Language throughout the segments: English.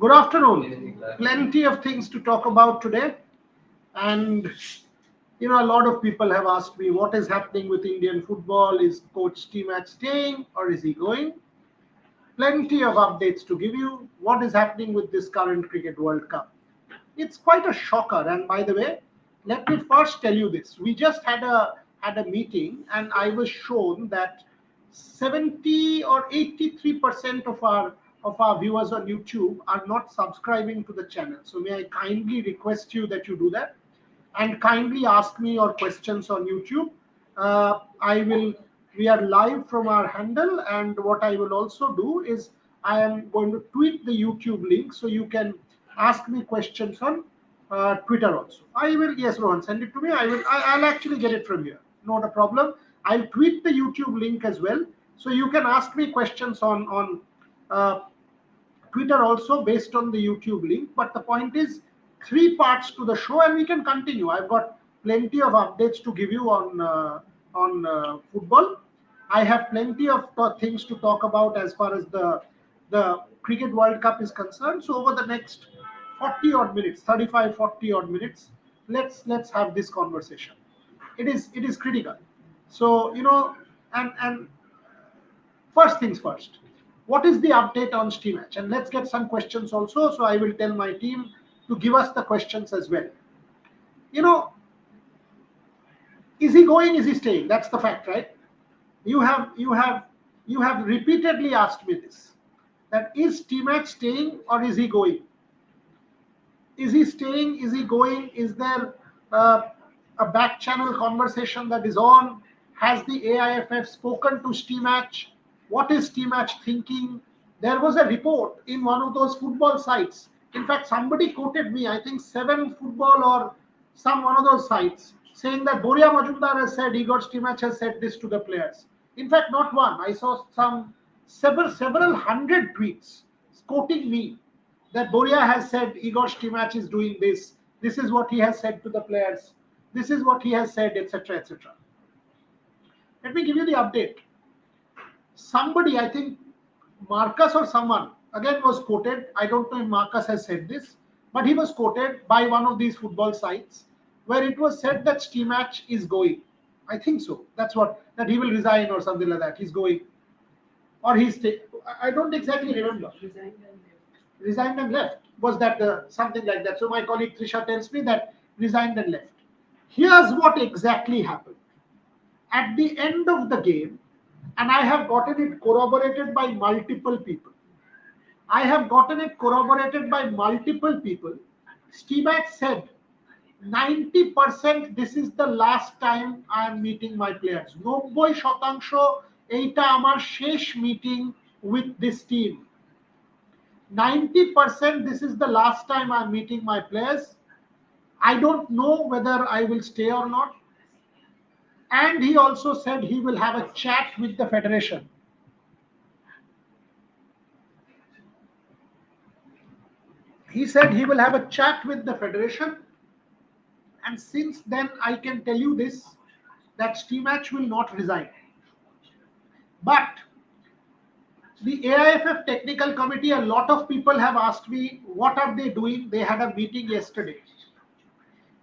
Good afternoon. Plenty of things to talk about today. And, a lot of people have asked me what is happening with Indian football. Is Coach Stimac staying or is he going? Plenty of updates to give you. What is happening with this current Cricket World Cup? It's quite a shocker. And by the way, let me first tell you this. We just had a meeting, and I was shown that 70 or 83% of our viewers on YouTube are not subscribing to the channel. So may I kindly request you that you do that, and kindly ask me your questions on YouTube. I will. We are live from our handle, and what I will also do is I am going to tweet the YouTube link so you can ask me questions on Twitter also. I will. Yes, Rohan, send it to me. I will. I'll actually get it from here. Not a problem. I'll tweet the YouTube link as well, so you can ask me questions on uh, Twitter also based on the YouTube link. But the point is, three parts to the show, and we can continue. I've got plenty of updates to give you on football. I have plenty of things to talk about as far as the Cricket World Cup is concerned. So over the next 40 odd minutes, 35, 40 odd minutes, let's have this conversation. It is critical. So and first things first, what is the update on Steammatch? And let's get some questions also. So I will tell my team to give us the questions as well. You know, is he going? Is he staying? That's the fact, right? You have you have you have repeatedly asked me this. That is Steammatch staying or is he going? Is he staying? Is he going? Is there uh, a back channel conversation that is on? Has the AIFF spoken to Steammatch? What is Steammatch thinking? There was a report in one of those football sites. In fact, somebody quoted me, I think 7 Football or some one of those sites, saying that Boria Majumdar has said, Igor Stimac has said this to the players. In fact, not one. I saw several hundred tweets quoting me that Boria has said Igor Stimac is doing this. This is what he has said to the players. This is what he has said, etc., etc. Let me give you the update. Somebody, I think Marcus or someone, again was quoted. I don't know if Marcus has said this, but he was quoted by one of these football sites where it was said that Stimac is going. I think so. That's what, that he will resign or something like that. He's going, or I don't exactly remember. Resigned and left. Was that something like that? So my colleague Trisha tells me that resigned and left. Here's what exactly happened. At the end of the game, and I have gotten it corroborated by multiple people. I have gotten it corroborated by multiple people. Stimac said, 90% this is the last time I am meeting my players. 90% এইটা আমার শেষ meeting with this team. 90% this is the last time I am meeting my players. I don't know whether I will stay or not. And he also said he will have a chat with the federation. He said he will have a chat with the federation. And since then, I can tell you this, that Stimac will not resign. But the AIFF technical committee, a lot of people have asked me, what are they doing? They had a meeting yesterday.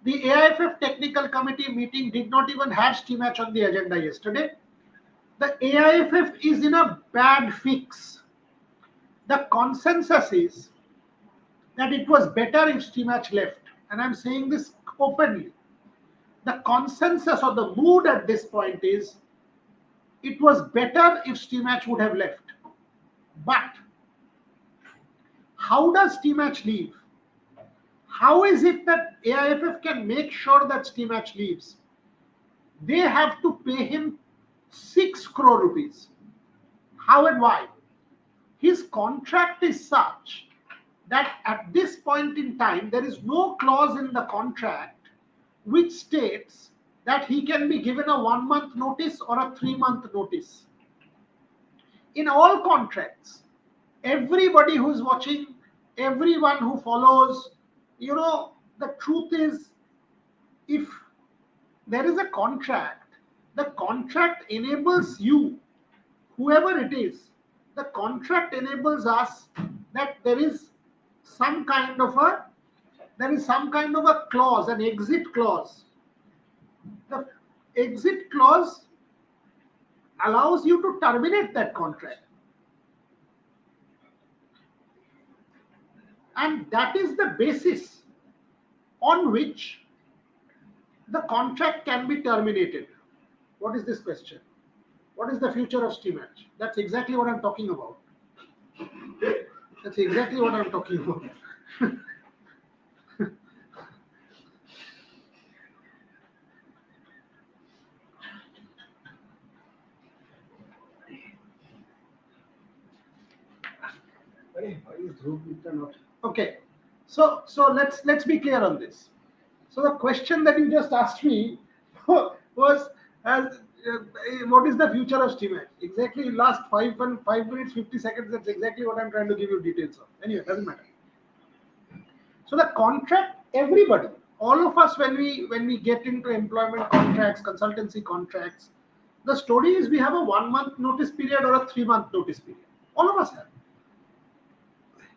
The AIFF technical committee meeting did not even have Stimac on the agenda yesterday. The AIFF is in a bad fix. The consensus is that it was better if Stimac left. And I'm saying this openly. The consensus or the mood at this point is it was better if Stimac would have left. But how does Stimac leave? How is it that AIFF can make sure that Stimac leaves? They have to pay him 6 crore rupees. How and why? His contract is such that at this point in time, there is no clause in the contract which states that he can be given a 1 month notice or a 3 month notice. In all contracts, everybody who is watching, everyone who follows, the truth is, if there is a contract, the contract enables you, whoever it is, the contract enables us that there is some kind of a clause, an exit clause. The exit clause allows you to terminate that contract, and that is the basis on which the contract can be terminated. What is this question? What is the future of Stimac? That's exactly what I'm talking about. That's exactly what I'm talking about. Okay, so let's be clear on this. So the question that you just asked me was, what is the future of Stimac? Exactly, last 5 minutes 50 seconds. That's exactly what I'm trying to give you details of. Anyway, doesn't matter. So the contract, everybody, all of us, when we get into employment contracts, consultancy contracts, the story is we have a 1 month notice period or a 3 month notice period. All of us have.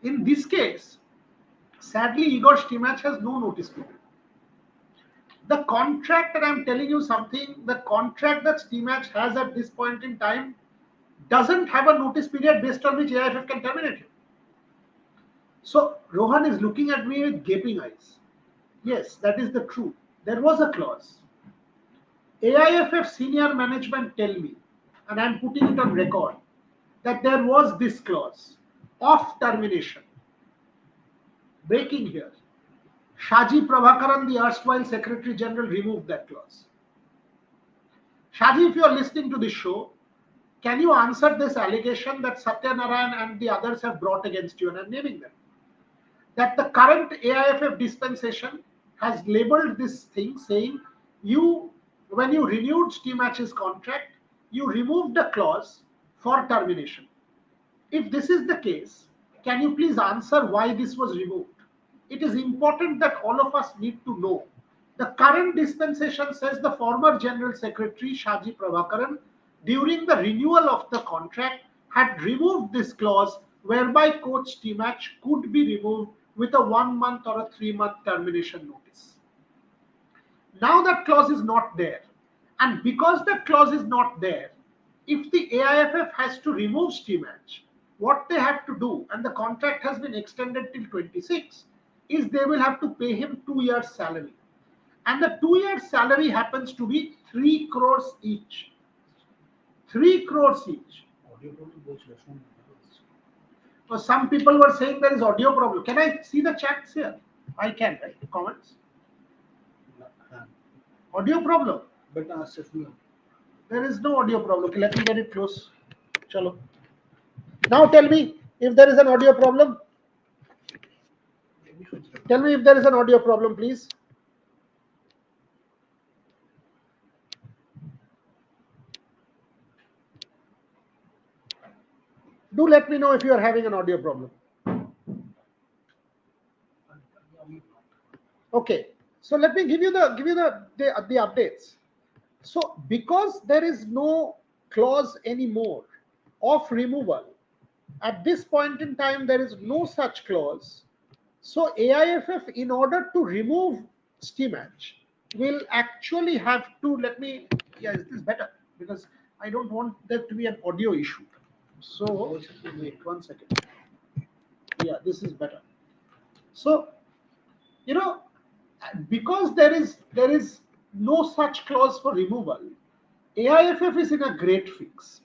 In this case, sadly, Igor Stimac has no notice period. The contract that I'm telling you something, the contract that Stimac has at this point in time doesn't have a notice period based on which AIFF can terminate him. So Rohan is looking at me with gaping eyes. Yes, that is the truth. There was a clause. AIFF senior management tell me, and I'm putting it on record, that there was this clause of termination. Breaking here. Shaji Prabhakaran, the erstwhile Secretary General, removed that clause. Shaji, if you are listening to this show, can you answer this allegation that Satya Narayan and the others have brought against you, and I'm naming them? That the current AIFF dispensation has labeled this thing saying, when you renewed Stimac's contract, you removed the clause for termination. If this is the case, can you please answer why this was removed? It is important that all of us need to know. The current dispensation says the former General Secretary, Shaji Prabhakaran, during the renewal of the contract, had removed this clause whereby Coach Stimac could be removed with a 1 month or a 3 month termination notice. Now that clause is not there. And because that clause is not there, if the AIFF has to remove Stimac, what they have to do, and the contract has been extended till 26, is they will have to pay him 2 years salary. And the 2 years salary happens to be 3 crores each. 3 crores each. So some people were saying there is audio problem. Can I see the chats here? I can, right? Comments? Audio problem? There is no audio problem. Okay, let me get it close. Chalo. Now tell me if there is an audio problem. Tell me if there is an audio problem, please. Do let me know if you are having an audio problem. Okay, so let me give you the updates. So because there is no clause anymore of removal, at this point in time there is no such clause. So AIFF, in order to remove Stimac, will actually have to, is this better? Because I don't want there to be an audio issue. So wait 1 second. Yeah, this is better. So, because there is no such clause for removal, AIFF is in a great fix.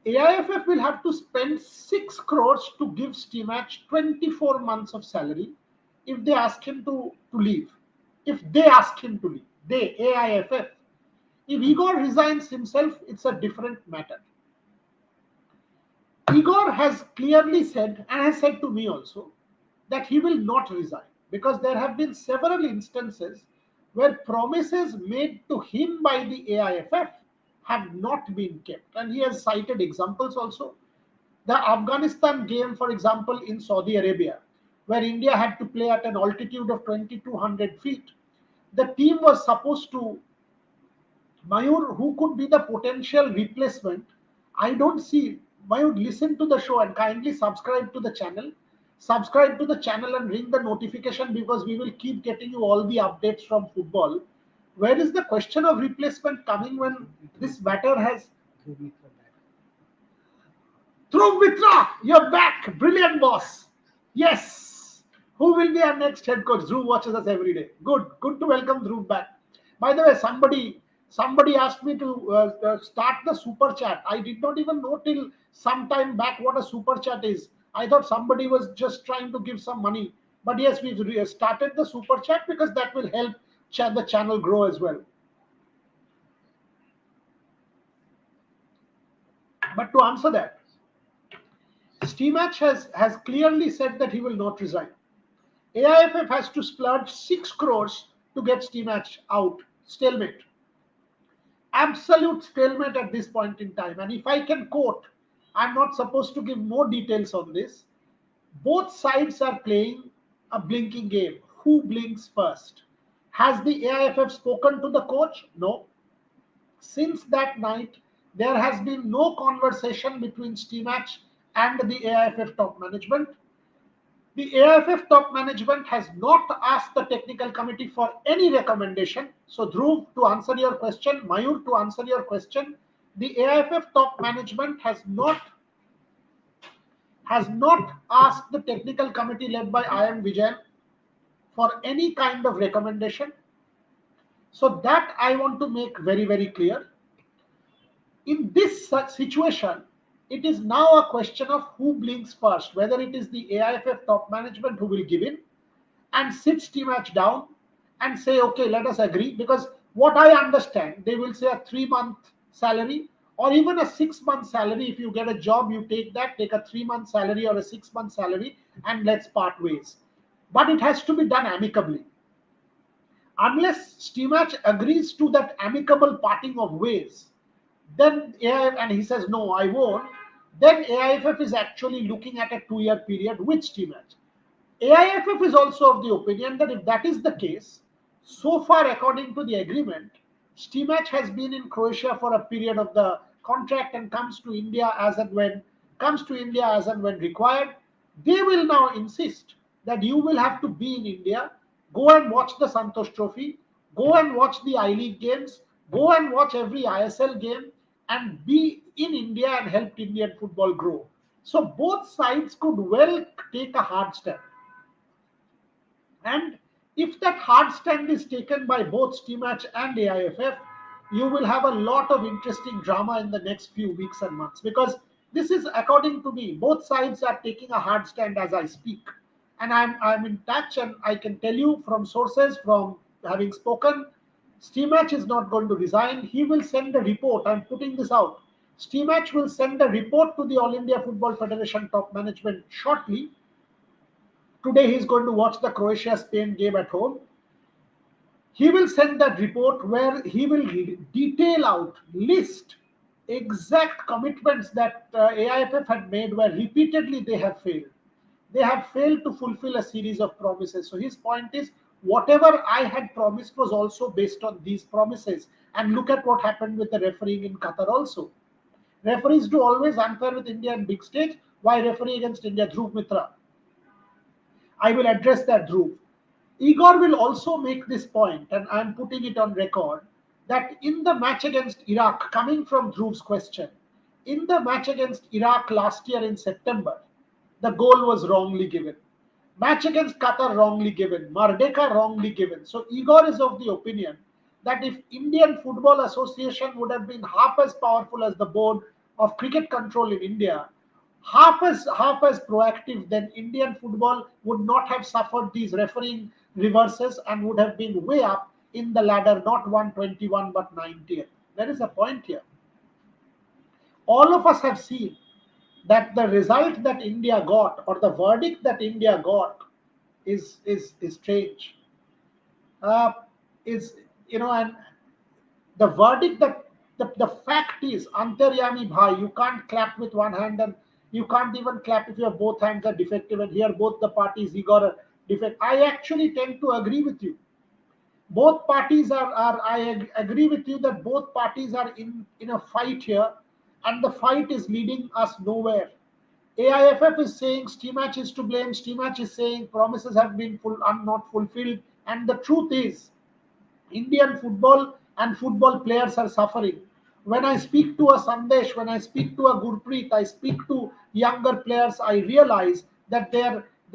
AIFF will have to spend 6 crores to give Stimac 24 months of salary if they ask him to leave. If they ask him to leave, AIFF. If Igor resigns himself, it's a different matter. Igor has clearly said, and has said to me also, that he will not resign, because there have been several instances where promises made to him by the AIFF have not been kept. And he has cited examples also. The Afghanistan game, for example, in Saudi Arabia, where India had to play at an altitude of 2,200 feet. The team was supposed to, Mayur, who could be the potential replacement. I don't see, Mayur, listen to the show and kindly subscribe to the channel. Subscribe to the channel and ring the notification because we will keep getting you all the updates from football. Where is the question of replacement coming when this matter has Dhruv Mitra, you're back. Brilliant, boss. Yes. Who will be our next head coach? Dhruv watches us every day. Good. Good to welcome Dhruv back. By the way, somebody asked me to start the super chat. I did not even know till some time back what a super chat is. I thought somebody was just trying to give some money. But yes, we've started the super chat because that will help the channel grow as well. But to answer that, Stimac has clearly said that he will not resign. AIFF has to splurge 6 crores to get Stimac out. Stalemate. Absolute stalemate at this point in time. And if I can quote, I'm not supposed to give more details on this. Both sides are playing a blinking game. Who blinks first? Has the AIFF spoken to the coach? No. Since that night, there has been no conversation between Stimac and the AIFF top management. The AIFF top management has not asked the technical committee for any recommendation. So, Dhruv, to answer your question, Mayur, to answer your question, the AIFF top management has not asked the technical committee led by IM Vijayan for any kind of recommendation. So that I want to make very, very clear. In this such situation, it is now a question of who blinks first, whether it is the AIFF top management who will give in and sit Stimac down and say, okay, let us agree. Because what I understand, they will say a 3-month salary or even a 6-month salary. If you get a job, you take that, take a 3-month salary or a 6-month salary, and let's part ways. But it has to be done amicably. Unless Stimac agrees to that amicable parting of ways, then AIF, and he says, no, I won't, then AIFF is actually looking at a 2-year period with Stimac. AIFF is also of the opinion that if that is the case, so far according to the agreement, Stimac has been in Croatia for a period of the contract and comes to India as and when required. They will now insist that you will have to be in India, go and watch the Santosh Trophy, go and watch the I League games, go and watch every ISL game, and be in India and help Indian football grow. So both sides could well take a hard step. And if that hard stand is taken by both Stimac and AIFF, you will have a lot of interesting drama in the next few weeks and months. Because this is, according to me, both sides are taking a hard stand as I speak. And I'm in touch, and I can tell you from sources, from having spoken, Stimac is not going to resign. He will send a report. I'm putting this out. Stimac will send a report to the All India Football Federation top management shortly. Today he's going to watch the Croatia-Spain game at home. He will send that report where he will detail out, list exact commitments that AIFF had made where repeatedly they have failed. They have failed to fulfill a series of promises. So his point is, whatever I had promised was also based on these promises. And look at what happened with the refereeing in Qatar also. Referees do always unfair with India in big stage. Why referee against India? Dhruv Mitra. I will address that, Dhruv. Igor will also make this point, and I'm putting it on record, that in the match against Iraq, coming from Dhruv's question, in the match against Iraq last year in September, the goal was wrongly given. Match against Qatar wrongly given. Mardeka wrongly given. So Igor is of the opinion that if Indian Football Association would have been half as powerful as the board of cricket control in India, half as proactive, then Indian football would not have suffered these refereeing reverses and would have been way up in the ladder, not 121 but 90th. There is a point here. All of us have seen that the result that India got, or the verdict that India got, is strange. Is and the verdict that the fact is, Antaryami Bhai, you can't clap with one hand and you can't even clap if your both hands are defective, and here both the parties he got a defect. I actually tend to agree with you. Both parties are agree with you that both parties are in a fight here, and the fight is leading us nowhere. AIFF is saying Stimac is to blame. Stimac is saying promises have been not fulfilled. And the truth is, Indian football and football players are suffering. When I speak to a Sandesh, when I speak to a Gurpreet, I speak to younger players, I realize that they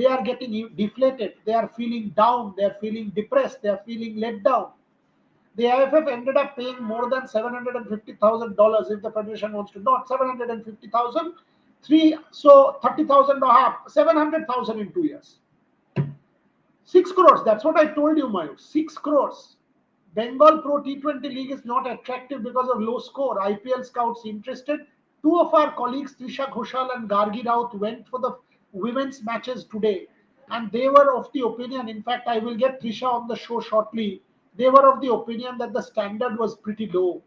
are getting deflated. They are feeling down. They are feeling depressed. They are feeling let down. The IFF ended up paying more than $750,000 if the federation wants to. Not 750,000, so 30,000 or half, 700,000 in 2 years. 6 crores. That's what I told you, Mayur. 6 crores. Bengal Pro T20 League is not attractive because of low score. IPL scouts interested. Two of our colleagues, Trisha Ghoshal and Gargi Raut, went for the women's matches today. And they were of the opinion, in fact, I will get Trisha on the show shortly. They were of the opinion that the standard was pretty low,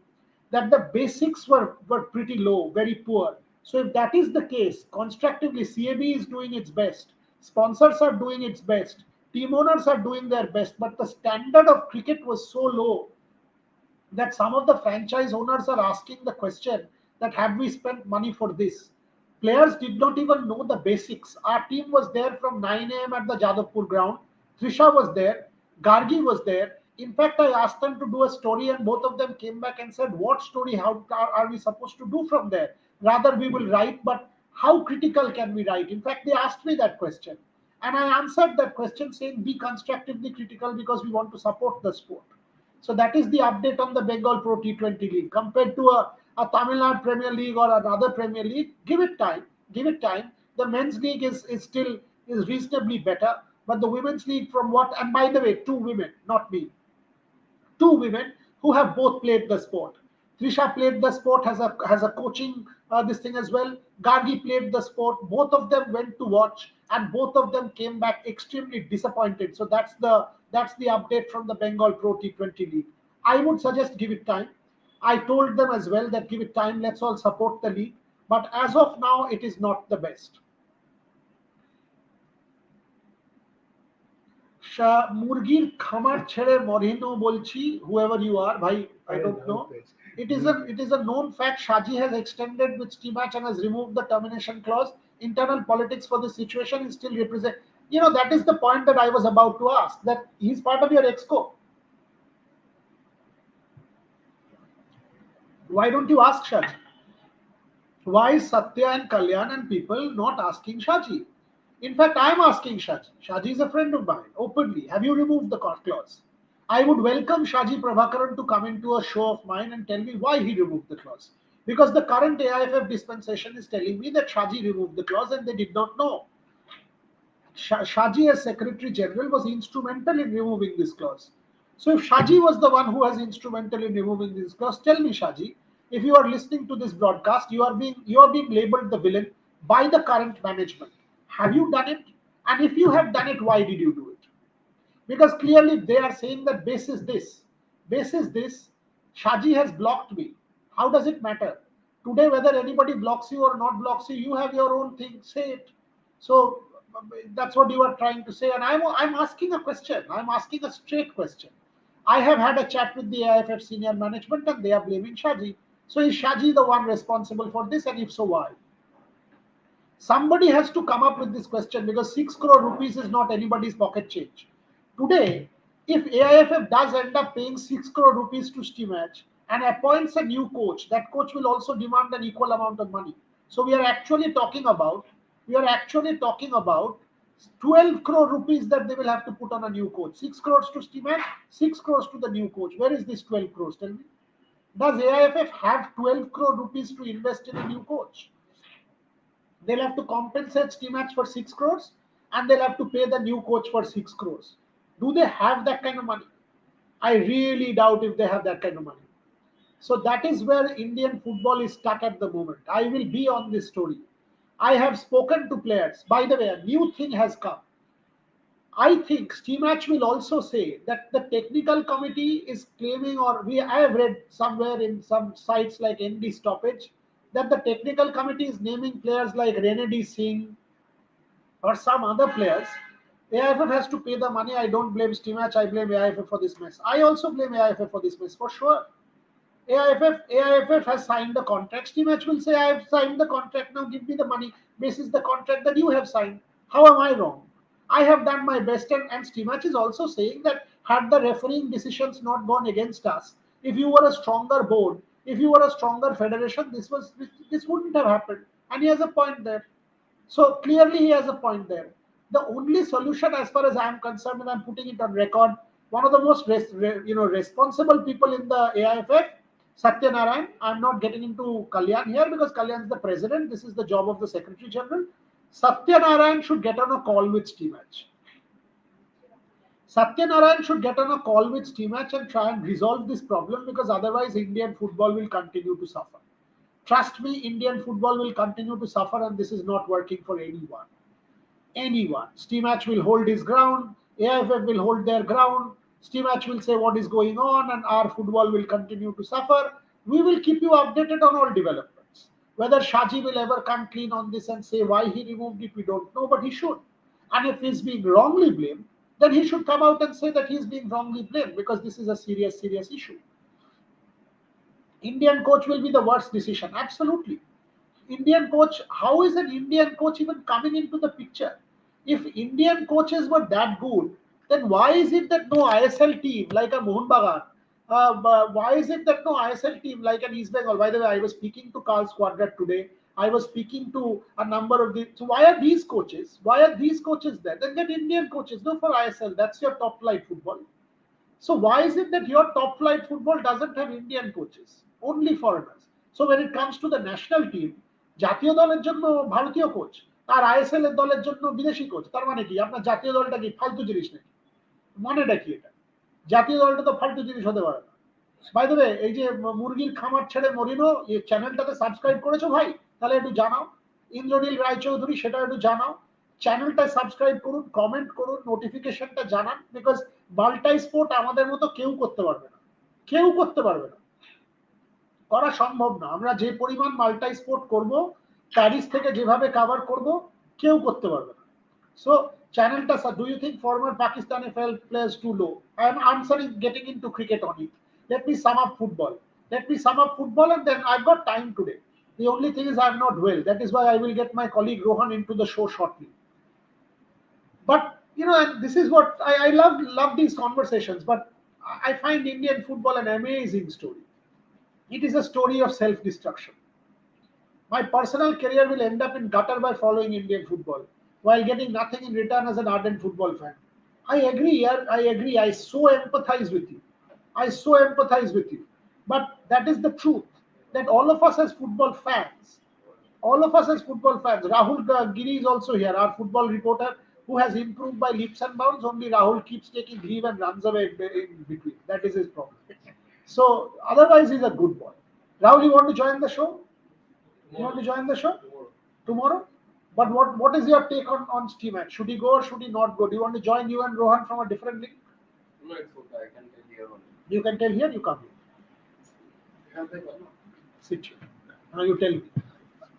that the basics were pretty low, very poor. So if that is the case, constructively, CAB is doing its best. Sponsors are doing its best. Team owners are doing their best. But the standard of cricket was so low that some of the franchise owners are asking the question that have we spent money for this? Players did not even know the basics. Our team was there from 9 a.m. at the Jadavpur ground. Trisha was there. Gargi was there. In fact, I asked them to do a story, and both of them came back and said, "What story? How are we supposed to do from there? Rather, we will write, but how critical can we write?" In fact, they asked me that question. And I answered that question saying, "Be constructively critical because we want to support the sport." So that is the update on the Bengal Pro T20 League. Compared to a Tamil Nadu Premier League or another Premier League, give it time. Give it time. The men's league is still is reasonably better, but the women's league, from what, and by the way, two women, not me, two women who have both played the sport. Trisha played the sport, has a coaching this thing as well. Gargi played the sport. Both of them went to watch, and both of them came back extremely disappointed. So that's the update from the Bengal Pro T20 League. I would suggest give it time. I told them as well that give it time. Let's all support the league. But as of now, it is not the best. মুরগির খামার ছেড়ে Moreno বলছি, whoever you are, bhai, I don't know. It is a known fact. Shaji has extended with Stimac and has removed the termination clause. Internal politics for this situation is still represent. That is the point that I was about to ask. That he's part of your exco. Why don't you ask Shaji? Why is Satya and Kalyan and people not asking Shaji? In fact, I'm asking Shaji. Shaji is a friend of mine, openly. Have you removed the clause? I would welcome Shaji Prabhakaran to come into a show of mine and tell me why he removed the clause. Because the current AIFF dispensation is telling me that Shaji removed the clause and they did not know. Shaji, as Secretary General, was instrumental in removing this clause. So if Shaji was the one who was instrumental in removing this clause, tell me, Shaji, if you are listening to this broadcast, you are being labeled the villain by the current management. Have you done it? And if you have done it, why did you do it? Because clearly they are saying that basis this, Shaji has blocked me. How does it matter? Today, whether anybody blocks you or not blocks you, you have your own thing. Say it. So that's what you are trying to say. And I'm asking a question. I'm asking a straight question. I have had a chat with the AIFF senior management and they are blaming Shaji. So is Shaji the one responsible for this? And if so, why? Somebody has to come up with this question because 6 crore rupees is not anybody's pocket change. Today, if AIFF does end up paying 6 crore rupees to Stimac and appoints a new coach, that coach will also demand an equal amount of money. So we are actually talking about 12 crore rupees that they will have to put on a new coach. 6 crores to Stimac, 6 crores to the new coach. Where is this 12 crores? Tell me. Does AIFF have 12 crore rupees to invest in a new coach? They'll have to compensate Stimac for 6 crores and they'll have to pay the new coach for 6 crores. Do they have that kind of money? I really doubt if they have that kind of money. So that is where Indian football is stuck at the moment. I will be on this story. I have spoken to players. By the way, a new thing has come. I think Stimac will also say that the technical committee is claiming, I have read somewhere in some sites like ND Stoppage, that the technical committee is naming players like Renedy Singh or some other players. AIFF has to pay the money. I don't blame Stimac. I blame AIFF for this mess. I also blame AIFF for this mess, for sure. AIFF has signed the contract. Stimac will say, I have signed the contract, now give me the money. basis the contract that you have signed. How am I wrong? I have done my best, and Stimac is also saying that had the refereeing decisions not gone against us, if you were a stronger board, if you were a stronger federation, this wouldn't have happened. And he has a point there. So clearly, he has a point there. The only solution, as far as I am concerned, and I'm putting it on record, one of the most responsible people in the AIFF, Satyanarayan. I'm not getting into Kalyan here because Kalyan is the president. This is the job of the Secretary General. Satyanarayan should get on a call with Steamach. Satyanarayan should get on a call with Steamach and try and resolve this problem, because otherwise Indian football will continue to suffer. Trust me, Indian football will continue to suffer, and this is not working for anyone. Anyone. Steamach will hold his ground, AIFF will hold their ground, Steamach will say what is going on, and our football will continue to suffer. We will keep you updated on all developments. Whether Shaji will ever come clean on this and say why he removed it, we don't know, but he should. And if he's being wrongly blamed, then he should come out and say that he's being wrongly blamed, because this is a serious, serious issue. Indian coach will be the worst decision. Absolutely. Indian coach, how is an Indian coach even coming into the picture? If Indian coaches were that good, then why is it that no ISL team like a Mohun Bagan? Why is it that no ISL team like an East Bengal? By the way, I was speaking to Carl Squadrat today. I was speaking to a number of the. So why are these coaches? Why are these coaches there? Then get Indian coaches. No, for ISL. That's your top flight football. So why is it that your top flight football doesn't have Indian coaches, only foreigners? So when it comes to the national team, জাতীয় দলের জন্য ভারতীয় coach, আর ISL এর দলের জন্য বিদেশি coach, তার মানে কি আপনার জাতীয় দলটা কি ফালতু জিনিস নাকি? মানেটা কি এটা? জাতীয় দলটা তো ফালতু জিনিস হতে পারে না। বাই দ্য ওয়ে, এই যে মুরগির খামার ছেড়ে মরিনো এই চ্যানেলটাতে সাবস্ক্রাইব করেছো ভাই? তাহলে একটু জানাও। ইন্দ্রনীল রায়চৌধুরী, সেটা একটু জানাও। চ্যানেলটা সাবস্ক্রাইব করুন, কমেন্ট করুন, নোটিফিকেশনটা জানান, বিকজ বাল্টাই স্পোর্ট আমাদের মতো কেউ করতে পারবে না। কেউ করতে পারবে না। করা সম্ভব না। আমরা যে পরিমাণ মাল্টাই স্পোর্ট করব, প্যারিস থেকে যেভাবে কভার করব, কেউ করতে পারবে না। সো চ্যানেলটা, do you think former Pakistani players too low? I am answering, getting into cricket on it. Let me sum up football. Let me sum up football, and then I've got time today. The only thing is I'm not well. That is why I will get my colleague Rohan into the show shortly. But and this is what I love these conversations. But I find Indian football an amazing story. It is a story of self-destruction. My personal career will end up in gutter by following Indian football, while getting nothing in return as an ardent football fan. I agree, yeah, I agree. I so empathize with you. I so empathize with you. But that is the truth, that all of us as football fans, Rahul Giri is also here, our football reporter, who has improved by leaps and bounds. Only Rahul keeps taking leave and runs away in between. That is his problem. So otherwise, he's a good boy. Rahul, you want to join the show? You want to join the show tomorrow? But what is your take on Steamac? Should he go or should he not go? Do you want to join you and Rohan from a different league? No, it's okay. I can tell here only. You can tell here, you come here. Sit here. Now you tell me.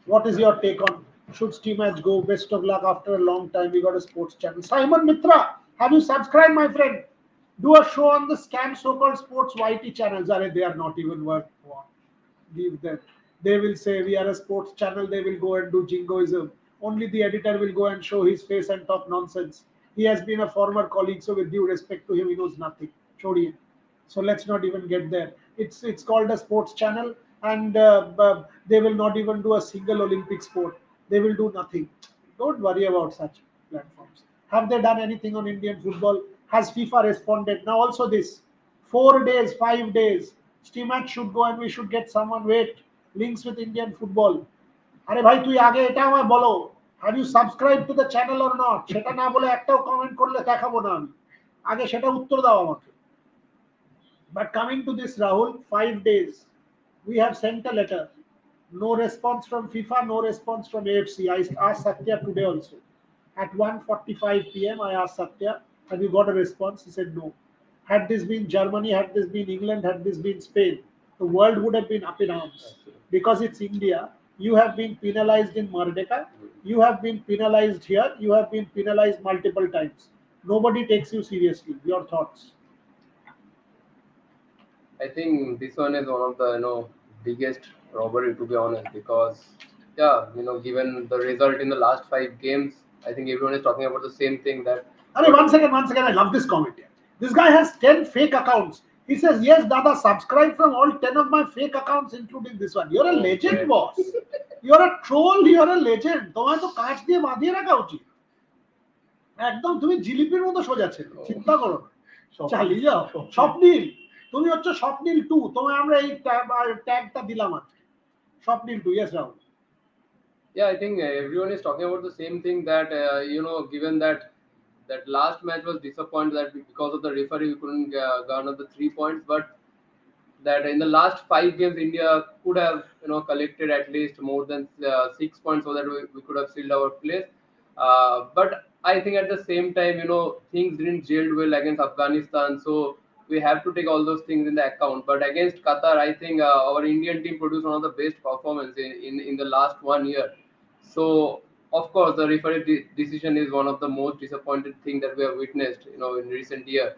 What is your take on should Steamac go? Best of luck after a long time. We got a sports channel. Simon Mitra, have you subscribed, my friend? Do a show on the scam so-called sports YT channels. They are not even worth what. Leave them. They will say we are a sports channel. They will go and do jingoism. Only the editor will go and show his face and talk nonsense. He has been a former colleague, so with due respect to him, he knows nothing. Chodiye. So let's not even get there. It's called a sports channel, and they will not even do a single Olympic sport. They will do nothing. Don't worry about such platforms. Have they done anything on Indian football? Has FIFA responded? Now also this 4 days, 5 days. Stimac should go and we should get someone. Wait, links with Indian football. আরে ভাই তুই আগে এটা আমায় বলো, have you subscribed to the channel or not? সেটা না বলে একটাও কমেন্ট করলে দেখাবো না আমি। আগে সেটা উত্তর দাও আমাকে। But coming to this, Rahul, 5 days, we have sent a letter. No response from FIFA, no response from AFC. I asked Satya today also. At 1:45 p.m., I asked Satya, have you got a response? He said no. Had this been Germany, had this been England, had this been Spain, the world would have been up in arms. Because it's India, you have been penalized in Merdeka, you have been penalized here, you have been penalized multiple times. Nobody takes you seriously. Your thoughts? I think this one is one of the biggest robbery, to be honest, because Yeah, given the result in the last 5 games, I think everyone is talking about the same thing that. Arey, one second. I love this comment here. This guy has 10 fake accounts. He says, yes, Dada, subscribe from all 10 of my fake accounts, including this one. You're a Oh, legend, great. boss. You're a troll, you're a legend. তোমায় তো কাঁচ দিয়ে বাঁধিয়ে রাখা উচিত। একদম তুমি জিলিপির মতো সোজা ছিল, চিন্তা করো না, চালিয়ে যাও। স্বপ্নীল, তুমি হচ্ছে স্বপ্নীল 2, তোমায় আমরা এই ট্যাগটা দিলাম আজকে, স্বপ্নীল 2। Yes Rahul. Yeah, I think everyone is talking about the same thing that given that last match was disappointed that because of the referee we couldn't garner the 3 points, but that in the last 5 games India could have collected at least more than 6 points so that we could have sealed our place. But I think at the same time things didn't gel well against Afghanistan, so we have to take all those things in the account. But against Qatar, I think our Indian team produced one of the best performance in the last 1 year. So of course the referee decision is one of the most disappointed thing that we have witnessed in recent year.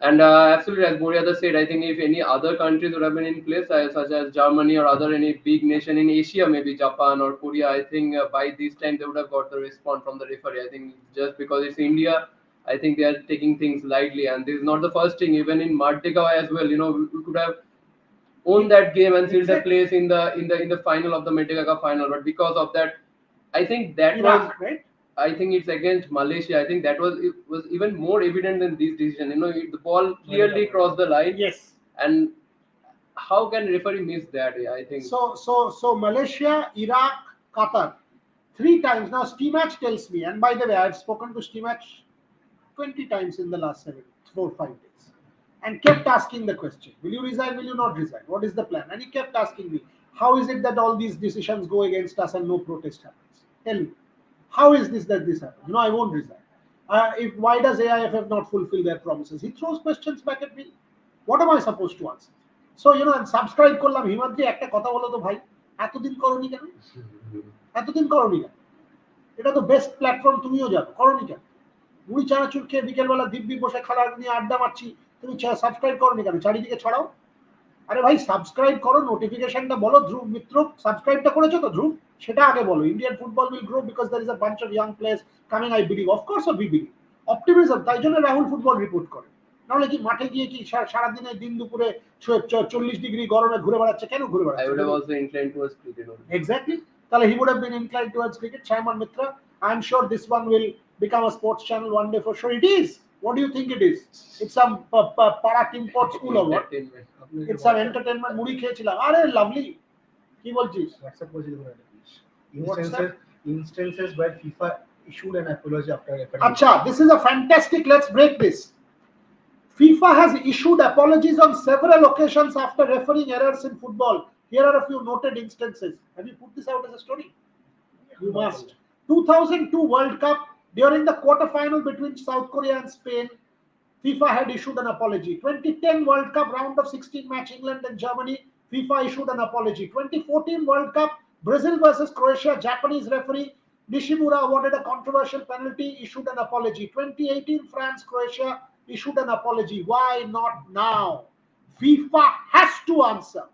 And absolutely, as Boryada said, I think if any other countries would have been in place, such as Germany or other any big nation in Asia, maybe Japan or Korea, I think by this time they would have got the response from the referee. I think just because it's India, I think they are taking things lightly, and this is not the first thing. Even in Martikawa as well, we could have owned that game and sealed a place in the final of the Metagaga final. But because of that, I think that was. Iraq, right? I think it's against Malaysia. I think that was even more evident than this decision. The ball clearly crossed the line. Yes. And how can referee miss that? Yeah, I think. So Malaysia, Iraq, Qatar, 3 times now. Stimac tells me, and by the way, I've spoken to Stimac 20 times in the last 4 5 days, and kept asking the question: will you resign? Will you not resign? What is the plan? And he kept asking me, how is it that all these decisions go against us and no protest happens? Tell me, how is this that this happens? I won't resign. If why does AIFF not fulfill their promises? He throws questions back at me. What am I supposed to answer? So and subscribe করলাম। হিমাদ্রি একটা কথা বলো তো ভাই, এতদিন করোনি কেন? এতদিন করোনি কেন? এটা তো বেস্ট প্ল্যাটফর্ম, তুমিও জানো, করোনি কেন? মুড়ি চানাচুর খেয়ে বিকেলবেলা দিব্যি বসে খেলা নিয়ে আড্ডা মারছি, তুমি সাবস্ক্রাইব করোনি কেন? চারিদিকে ছড়াও। আরে ভাই সাবস্ক্রাইব করো, নোটিফিকেশনটা বলো। ধ্রুব মিত্র সাবস্ক্রাইবটা করেছো তো ধ্রুব? সেটা আগে বলো। Indian football will grow because there is a bunch of young players coming, I believe. Of course we believe. Optimism, তাই জন্য রাহুল ফুটবল রিপোর্ট করে। নাহলে কি মাঠে গিয়ে কি সারাদিনে দিন দুপুরে 40 ডিগ্রি গরমে ঘুরে বেড়াচ্ছে? কেন ঘুরে I would বেড়াচ্ছে? have also inclined towards cricket only. Exactly. তাহলে he would have been inclined towards cricket. Simon Mitra, I'm sure this one will become a sports channel one day for sure. It is. What do you think it is? It's some Parak import school or what? Entertainment. It's some entertainment. মুড়ি খেয়েছিলাম। আরে lovely, কি বলছিস? WhatsApp was WhatsApp? instances where FIFA issued an apology after referee. Acha, this is a fantastic. Let's break this. FIFA has issued apologies on several occasions after refereeing errors in football. Here are a few noted instances. Have you put this out as a story? You must. 2002 World Cup, during the quarter-final between South Korea and Spain, FIFA had issued an apology. 2010 World Cup round of 16 match England and Germany, FIFA issued an apology. 2014 World Cup Brazil versus Croatia, Japanese referee Nishimura awarded a controversial penalty, issued an apology. 2018 France Croatia, issued an apology. Why not now? FIFA has to answer.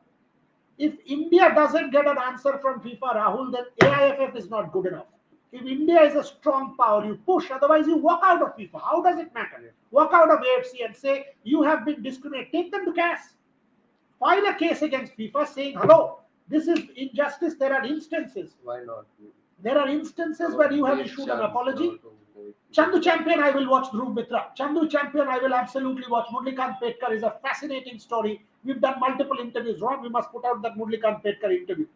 If India doesn't get an answer from FIFA, Rahul, then AIFF is not good enough. If India is a strong power, you push. Otherwise, you walk out of FIFA. How does it matter? Walk out of AFC and say you have been discriminated. Take them to CAS. File a case against FIFA saying, hello, this is injustice. There are instances. Why not? There are instances where you have issued an apology. Chandu Champion, I will watch Dhruv Mitra. Chandu Champion, I will absolutely watch. Murlikant Petkar is a fascinating story. We've done multiple interviews. Ron, we must put out that Murlikant Petkar interview.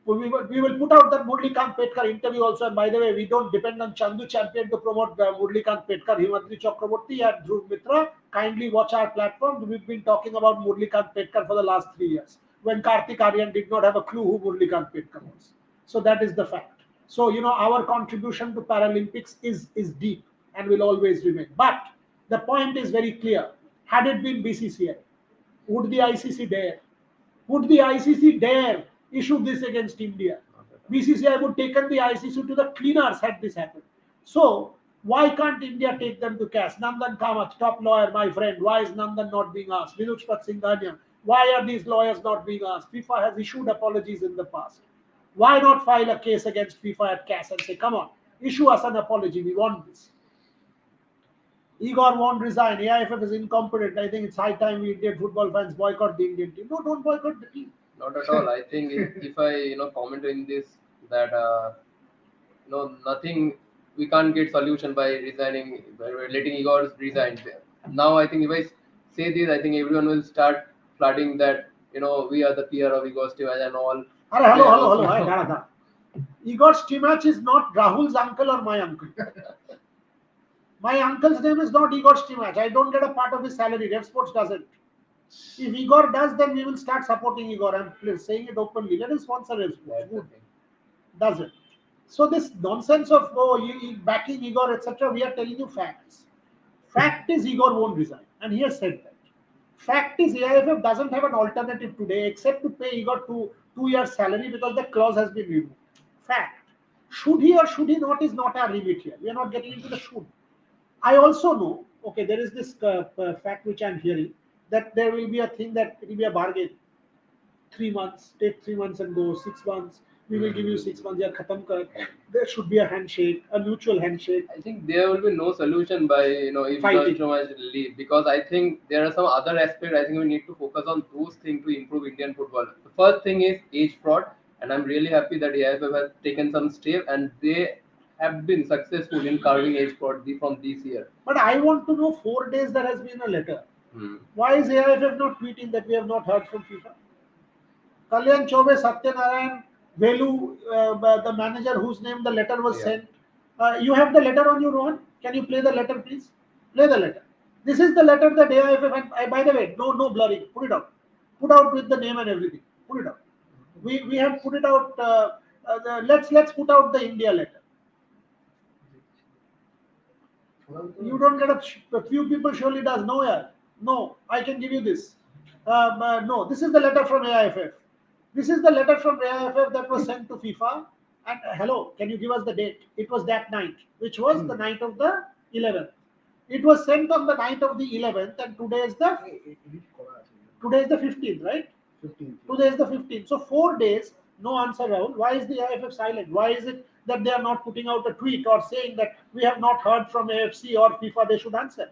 We will put out that Murlikant Petkar interview also. And by the way, we don't depend on Chandu Champion to promote Murlikant Petkar. Himadri Chakraborty and Dhruv Mitra, kindly watch our platform. We've been talking about Murlikant Petkar for the last 3 years, when Karthik Aryan did not have a clue who Murlikant Petkar was. So that is the fact. So, our contribution to Paralympics is deep and will always remain. But the point is very clear. Had it been BCCI, would the ICC dare? Would the ICC dare issue this against India? BCCI would taken the ICC to the cleaners had this happened. So, why can't India take them to CAS? Nandan Kamath, top lawyer, my friend. Why is Nandan not being asked? Vinod Singhania, why are these lawyers not being asked? FIFA has issued apologies in the past. Why not file a case against FIFA at CAS and say, come on, issue us an apology, we want this. Igor won't resign, AIFF is incompetent, I think it's high time we Indian football fans boycott the Indian team. No, don't boycott the team. Not at all. I think if I comment in this, that nothing, we can't get solution by resigning, by letting Igor resign. Now I think if I say this, I think everyone will start flooding that we are the peer of Igor Stimac and all. Hello, hi, Dada. Igor Stimac is not Rahul's uncle or my uncle. My uncle's name is not Igor Stimac. I don't get a part of his salary. Rev Sports doesn't. If Igor does, then we will start supporting Igor. I'm saying it openly. Let him sponsor Rev Sports. That's the thing. Doesn't. So this nonsense of backing Igor, etc. We are telling you facts. Fact is Igor won't resign, and he has said that. Fact is AIFF doesn't have an alternative today except to pay Igor two years salary because the clause has been removed. Fact. Should he or should he not is not our limit here. We are not getting into the should. I also know, okay, there is this fact which I'm hearing that there will be a thing that it will be a bargain. 3 months, take 3 months and go, 6 months, we will give you 6 months, yeah, khatam kar. There should be a handshake, a mutual handshake. I think there will be no solution by if Fighting. Igor leave, because I think there are some other aspects. I think we need to focus on those things to improve Indian football. The first thing is age fraud, and I'm really happy that AIFF has taken some step and they have been successful in curbing age fraud from this year. But I want to know 4 days there has been a letter. Why is AIFF not tweeting that we have not heard from FIFA? Kalyan Chobe, Satyanarayan, Velu, the manager whose name the letter was sent. You have the letter on your own. Can you play the letter, please? Play the letter. This is the letter that AIFF, and by the way, no blurring. Put it out. Put out with the name and everything. Put it out. We have put it out. Let's put out the India letter. You don't get a few people surely does. No, yeah. No, I can give you this. No, this is the letter from AIFF. This is the letter from AIFF that was sent to FIFA. And hello, can you give us the date? It was that night, which was the night of the 11th. It was sent on the night of the 11th, and today is the 15th, right? 15th. Today is the 15th. So 4 days, no answer, Rahul. Why is the AIFF silent? Why is it that they are not putting out a tweet or saying that we have not heard from AFC or FIFA? They should answer.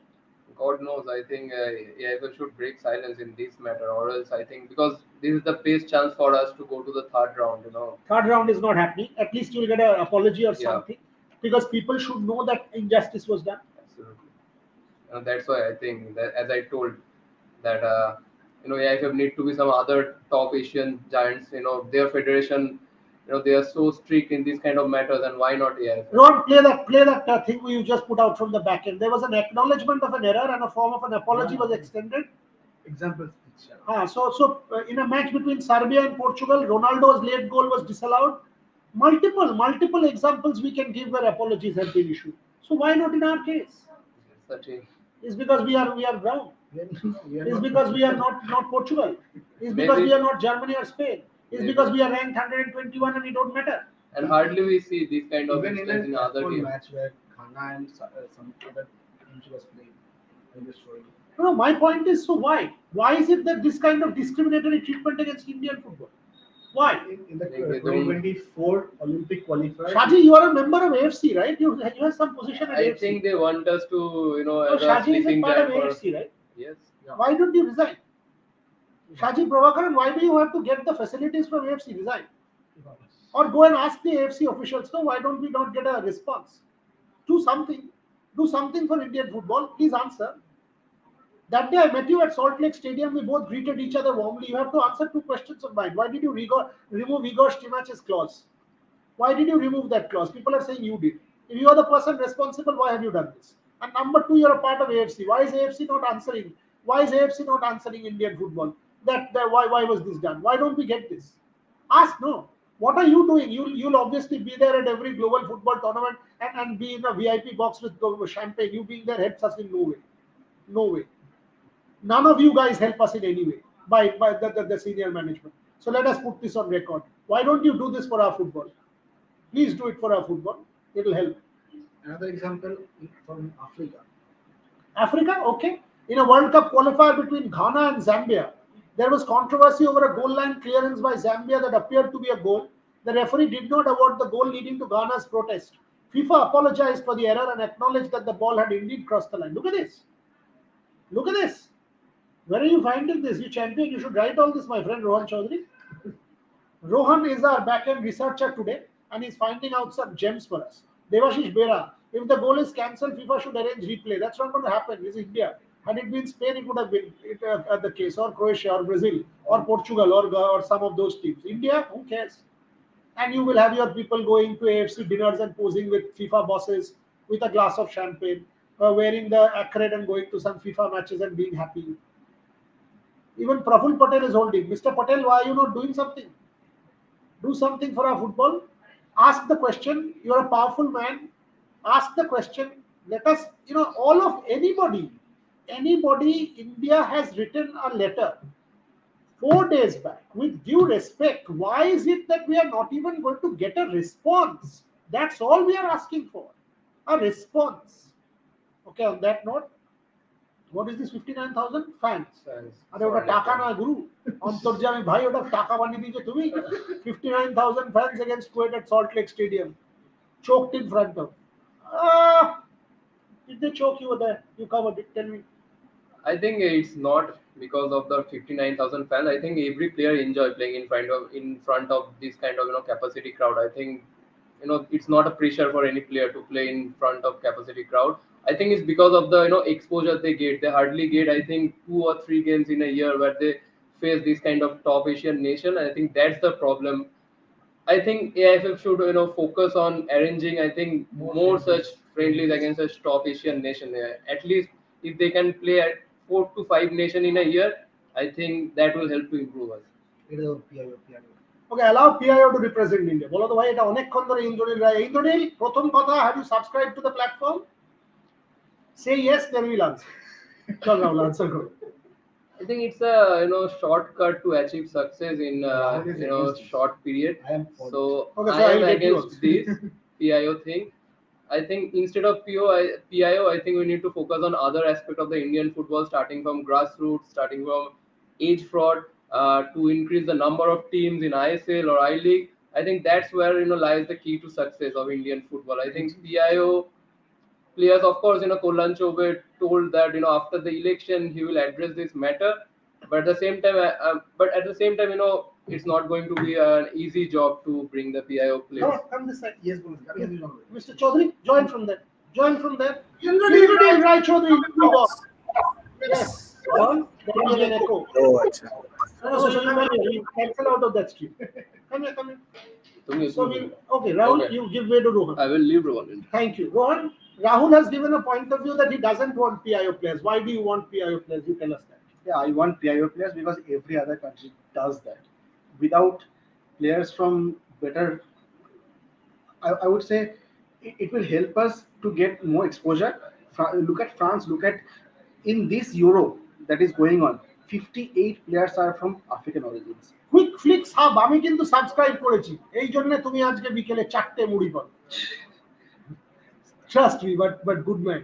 God knows, I think AIFF should break silence in this matter, or else I think, because this is the best chance for us to go to the third round. Third round is not happening. At least you will get an apology or Yeah. something, because people should know that injustice was done. Absolutely. And that's why I think that, as I told, that AIFF need to be some other top Asian giants. Their federation, they are so strict in these kind of matters, and why not AIFF? Ron, play that thing you just put out from the back end. There was an acknowledgement of an error and a form of an apology was extended. Example. So in a match between Serbia and Portugal, Ronaldo's late goal was disallowed. Multiple examples we can give where apologies have been issued. So why not in our case? Such a It's because we are brown. It's because we are not Portugal. It's because Maybe. we are not Germany or Spain. It's Maybe. because we are ranked 121 and we don't matter. And hardly we see this kind of Even in instance an in other F1 games. match where Ghana and some other teams was playing, I just showing. No, my point is, so why? Why is it that this kind of discriminatory treatment against Indian football? Why? In the They don't- 2024 Olympic qualifier, Shaji, you are a member of AFC, right? You have some position at I AFC. think they want us to, No, as a Shaji is a sleeping part of giant for. AFC, right? Yes. Why don't you resign? Shaji Prabhakaran, why do you have to get the facilities from AFC? Resign. Or go and ask the AFC officials, no, why don't we not get a response? Do something. Do something for Indian football. Please answer. That day I met you at Salt Lake Stadium. We both greeted each other warmly. You have to answer 2 questions of mine. Why did you remove Igor Stimac's clause? Why did you remove that clause? People are saying you did. If you are the person responsible, why have you done this? And number 2, you're a part of AFC. Why is AFC not answering? Why is AFC not answering Indian football? Why was this done? Why don't we get this? Ask, no. What are you doing? You'll obviously be there at every global football tournament and be in a VIP box with champagne. You being there helps us in no way. No way. None of you guys help us in any way by the senior management. So let us put this on record. Why don't you do this for our football? Please do it for our football. It'll help. another example from Africa. Africa, okay. In a World Cup qualifier between Ghana and Zambia, there was controversy over a goal line clearance by Zambia that appeared to be a goal. The referee did not award the goal, leading to Ghana's protest. FIFA apologized for the error and acknowledged that the ball had indeed crossed the line. Look at this. Look at this. Where are you finding this? You champion, you should write all this, my friend Rohan Chaudhary. Rohan is our back-end researcher today and he's finding out some gems for us. Devashish Bera, if the goal is cancelled, FIFA should arrange replay. That's not going to happen. It's India. Had it been Spain, it would have been the case, or Croatia, or Brazil, or Portugal, or some of those teams. India, who cares? And you will have your people going to AFC dinners and posing with FIFA bosses with a glass of champagne, wearing the acrid and going to some FIFA matches and being happy. Even Praful Patel is holding. Mr. Patel, why are you not doing something? Do something for our football. Ask the question. You are a powerful man. Ask the question. Let us, all of anybody, India has written a letter 4 days back with due respect. Why is it that we are not even going to get a response? That's all we are asking for. A response. Okay, on that note, what is this 59,000 fans? আরে ওটা টাকা না গুরু অন্তর্জামী ভাই ওটা টাকা বানিয়ে দিয়েছো তুমি 59,000 fans against Kuwait at Salt Lake Stadium choked in front of did they choke you there? You covered it, tell me. I think it's not because of the 59,000 fans. I think every player enjoy playing in front of this kind of capacity crowd. I think it's not a pressure for any player to play in front of capacity crowd. I think it's because of the exposure they get. They hardly get, I think, 2 or 3 games in a year where they face this kind of top Asian nation. I think that's the problem. I think AIFF should focus on arranging, I think, more such friendlies against such top Asian nation. At least if they can play at 4 to 5 nation in a year, I think that will help to improve us. Okay, allow PIO to represent India. বলো তো ভাই এটা অনেকক্ষণ ধরে ইন্দ্রনীল রায় ইন্দ্রনীল প্রথম কথা, have you subscribed to the platform? Say yes, then we'll answer. চল Rahul answer করো. I think it's a shortcut to achieve success in short period. So Okay, I so am I'll get against yours. this PIO thing. I think instead of PIO, I think we need to focus on other aspect of the Indian football, starting from grassroots, starting from age fraud, to increase the number of teams in ISL or I League. I think that's where lies the key to success of Indian football. I think PIO players, of course, Kollan Chobe told that after the election he will address this matter, but at the same time, it's not going to be an easy job to bring the PIO players. No, come this side. Yes, Mr. Chaudhary, join from there. Indranil Rai Chaudhary, yes. John, there will be an echo. Oh, acha. So you cancel out of that stream. Come here. So okay, Rahul, Okay. you give way to Rohan. I will leave Rohan. Thank you. Rohan, Rahul has given a point of view that he doesn't want PIO players. Why do you want PIO players? You tell us that. Yeah, I want PIO players because every other country does that. Without players from better, I would say it will help us to get more exposure. Look at France, look at in this Euro that is going on, 58 players are from African origins. Quick Flicks Hub, আমি কিন্তু subscribe করেছি। এই জন্য তুমি আজকে বিকেলে 4টে মুড়ি পাবে। Trust me, but good man,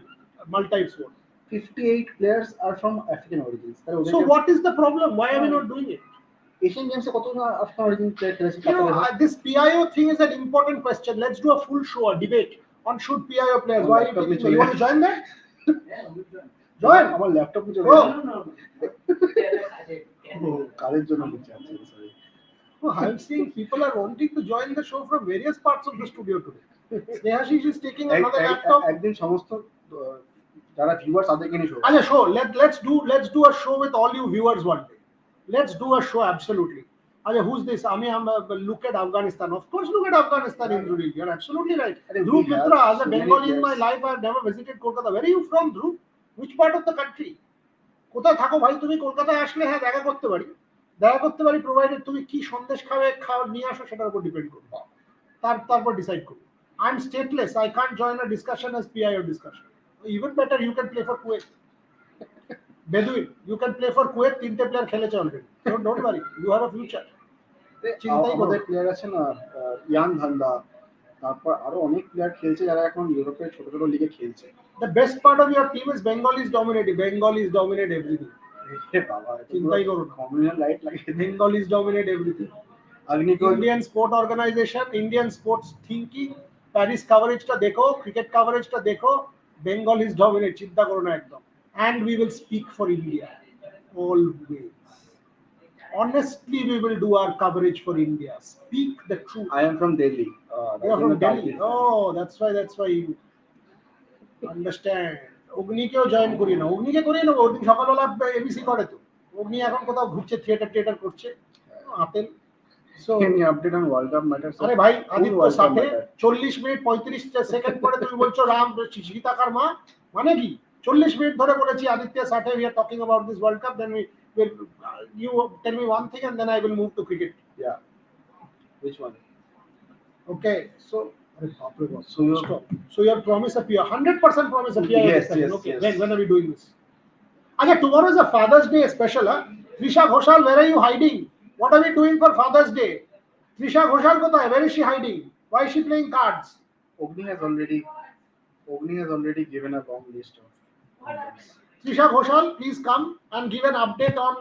multi-sport. 58 players are from African origins. So what is the problem? Why are we not doing it? Asian Games কত African origin player খেলেছে? This PIO thing is an important question. Let's do a full show, a debate on should PIO players. Why are you taking? You want to join that? Join. আমার laptop নিচে কারের জন্য নিচে আছে, sorry. I'm seeing people are wanting to join the show from various parts of the studio today. Snehashish is taking another laptop. একদিন সমস্ত যারা viewers তাদেরকে নিয়ে show। Acha, show. Let's do a show with all you viewers one day. Let's do a show, absolutely. Acha, who's this? Look at Afghanistan. Of course, look at Afghanistan in Dhruv. You're absolutely right. Dhruv Mitra, as a Bengali in my life, I've never visited Kolkata. Where are you from, Dhruv? Which part of the country? কোথায় থাকো ভাই তুমি? কলকাতায় আসলে হ্যাঁ দেখা করতে পারি প্রোভাইডেড তুমি কি সন্দেশ খাওয়া নিয়ে আসো সেটার উপর ডিপেন্ড করবে, তারপর ডিসাইড করবে। I am stateless, I can't join a discussion as PIO discussion. Even better you can play for Kuwait. Bedouin, you can play for Kuwait, 3টে প্লেয়ার খেলেছে already. Don't worry, you have a future. আমাদের player আছে না, ইয়ান ধান্দা, তারপর আরো অনেক player খেলছে যারা এখন ইউরোপের ছোট ছোট লিগে খেলছে। The best part of your team is Bengalis dominate everything. বাবা চিন্তাই করো না, কমিউনাল রাইট লাগে। Bengalis dominate everything. अग्नि को Indian sport organization, Indian sports thinking, Paris কাভারেজটা দেখো, ক্রিকেট কাভারেজটা দেখো, বেঙ্গল ইজ ডমিনেট, চিন্তা করো না একদম। And we will speak for India always. Honestly, we will do our coverage for India. Speak the truth. I am from Delhi. You're from Delhi. Oh, that's why you understand. অগ্নিকেও join করি না, অগ্নিকে করিয়ে নেবো, ওর দিন সকালবেলা ABC করে তো। অগ্নি এখন কোথাও ঘুরছে, থিয়েটার করছে, আতেন। So, Any update on World Cup matters? আরে ভাই, আদিত্য World Cup সাথে matter? 40 মিনিট 35 সেকেন্ড পরে তুমি বলছো রাম সীতাকার মা, মানে কি? 40 মিনিট ধরে বলেছি আদিত্য সাথে we are talking about this World Cup, then we will you tell me one thing and then I will move to cricket. Yeah. Which one? Okay, so So so your promise appear 100% promise appear. Yes, okay, yes. when are we doing this? Okay, tomorrow is a Father's Day special, huh? Trisha Ghoshal, where are you hiding? What are we doing for Father's Day? Trisha Ghoshal kothay? Where is she hiding? Why is she playing cards? Ogni has already given a long list of contents. Trisha Ghoshal, please come and give an update on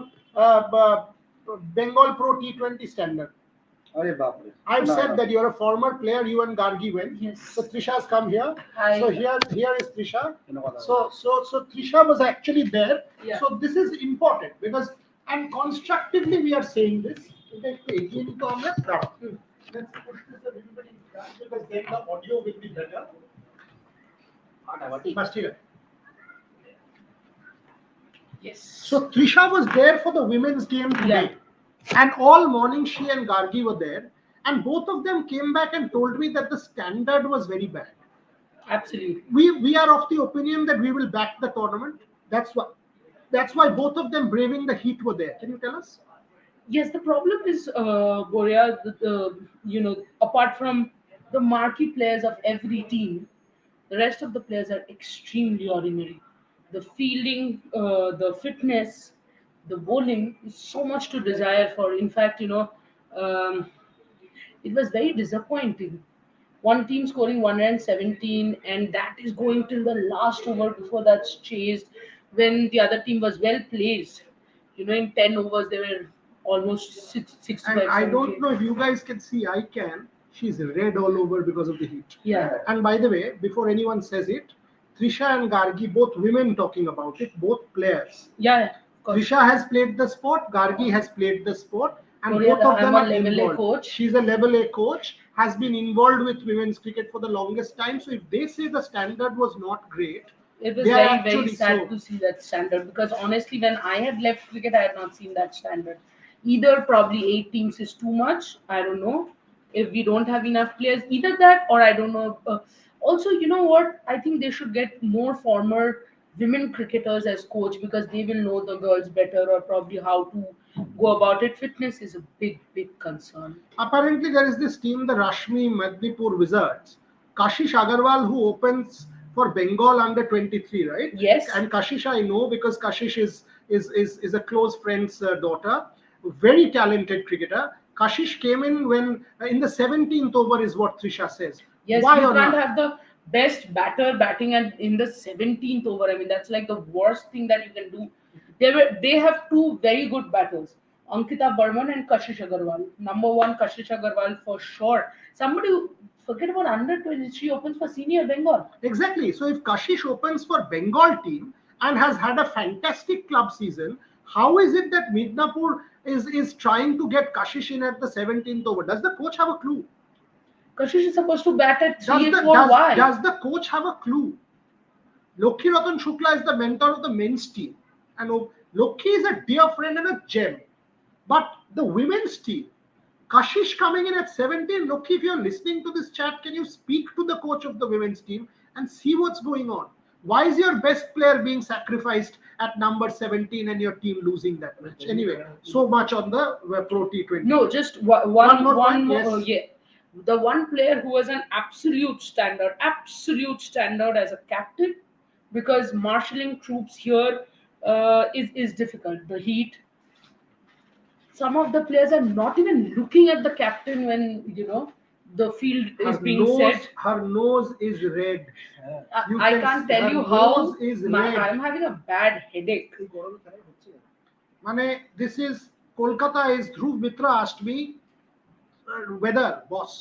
Bengal Pro T20 standard. Arey baap re. I've No, said no. that you're a former player. You and Gargi went. Yes. So Trisha's come here. Hi. So here is Trisha. You know what I So Trisha was actually there. Yeah. So this is important because and constructively we are saying this. Let's push this a little bit in front because then the audio will be better. Must hear. Yes. So Trisha was there for the women's game today. And all morning she and Gargi were there. And both of them came back and told me that the standard was very bad. Absolutely. We are of the opinion that we will back the tournament. That's why both of them braving the heat were there. Can you tell us? Yes, the problem is, Boria, apart from the marquee players of every team, the rest of the players are extremely ordinary. The fielding, the fitness, the bowling is so much to desire for. In fact, um, it was very disappointing. One team scoring 117, and that is going till the last over before that's chased. When the other team was well placed, in 10 overs they were almost 65. And I don't 70. know if you guys can see, I can. She's red all over because of the heat. Yeah. And by the way, before anyone says it, Trisha and Gargi, both women talking about it, both players. Yeah, of course. Trisha has played the sport, Gargi has played the sport, and Gloria, both of them I'm a are level A involved. coach. She's a level A coach, has been involved with women's cricket for the longest time. So if they say the standard was not great, It was they are very, very actually sad so. to see that standard because honestly, when I had left cricket, I had not seen that standard. Either probably 8 teams is too much. I don't know if we don't have enough players. Either that, or I don't know. Also, you know what? I think they should get more former women cricketers as coach because they will know the girls better or probably how to go about it. Fitness is a big, big concern. Apparently, there is this team, the Rashmi Mednipur Wizards. Kashish Agarwal, who opens for Bengal under 23, right? Yes. And Kashish I know because Kashish is a close friend's daughter. Very talented cricketer. Kashish came in when in the 17th over is what Trisha says. Yes, Why you on can't earth? have the best batter batting and in the 17th over. I mean, that's like the worst thing that you can do. They have two very good batters, Ankita Burman and Kashish Agarwal. Number one, Kashish Agarwal for sure. Somebody forget about under 23 opens for senior Bengal. Exactly. So if Kashish opens for Bengal team and has had a fantastic club season, how is it that Midnapur is trying to get Kashish in at the 17th over? Does the coach have a clue? Kashish is supposed to bat at 3 and 4. Why? Does the coach have a clue? Lokhi Ratan Shukla is the mentor of the men's team. And Lokhi is a dear friend and a gem. But the women's team, Kashish coming in at 17. Lokhi, if you're listening to this chat, can you speak to the coach of the women's team and see what's going on? Why is your best player being sacrificed at number 17 and your team losing that match? Anyway, so much on the Pro T20. No, just one more more. point, yes. Yeah, the one player who was an absolute standard as a captain, because marshalling troops here is difficult. The heat. Some of the players are not even looking at the captain when the field is being set. Her nose is red. You I can can't see tell her you how nose is red. I'm having a bad headache. Mane, this is Kolkata. Is Dhruv Mitra asked me, weather, boss.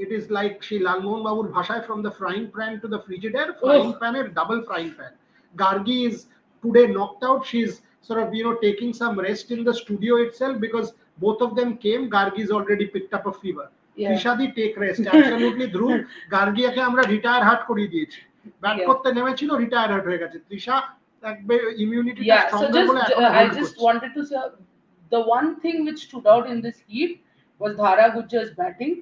It is like she Lalmohan Babur bhashay, from the frying pan to the frigidaire, frying Oh. pan, double frying pan. Gargi is today knocked out. She's sort of taking some rest in the studio itself, because both of them came. Gargi's already picked up a fever. Yeah. Trishadi take rest. Absolutely, Dhruv. Gargiয়াকে আমরা retire heart করিয়ে দিয়েছি। Bat Yeah. করতে নেমেছিল, retire heart হয়ে গেছে। Trisha ইমিউনিটিটা Yeah, so stronger বলে just এখন I hold just করছে। wanted to say the one thing which stood out in this heat was Dhara Gujjar's batting.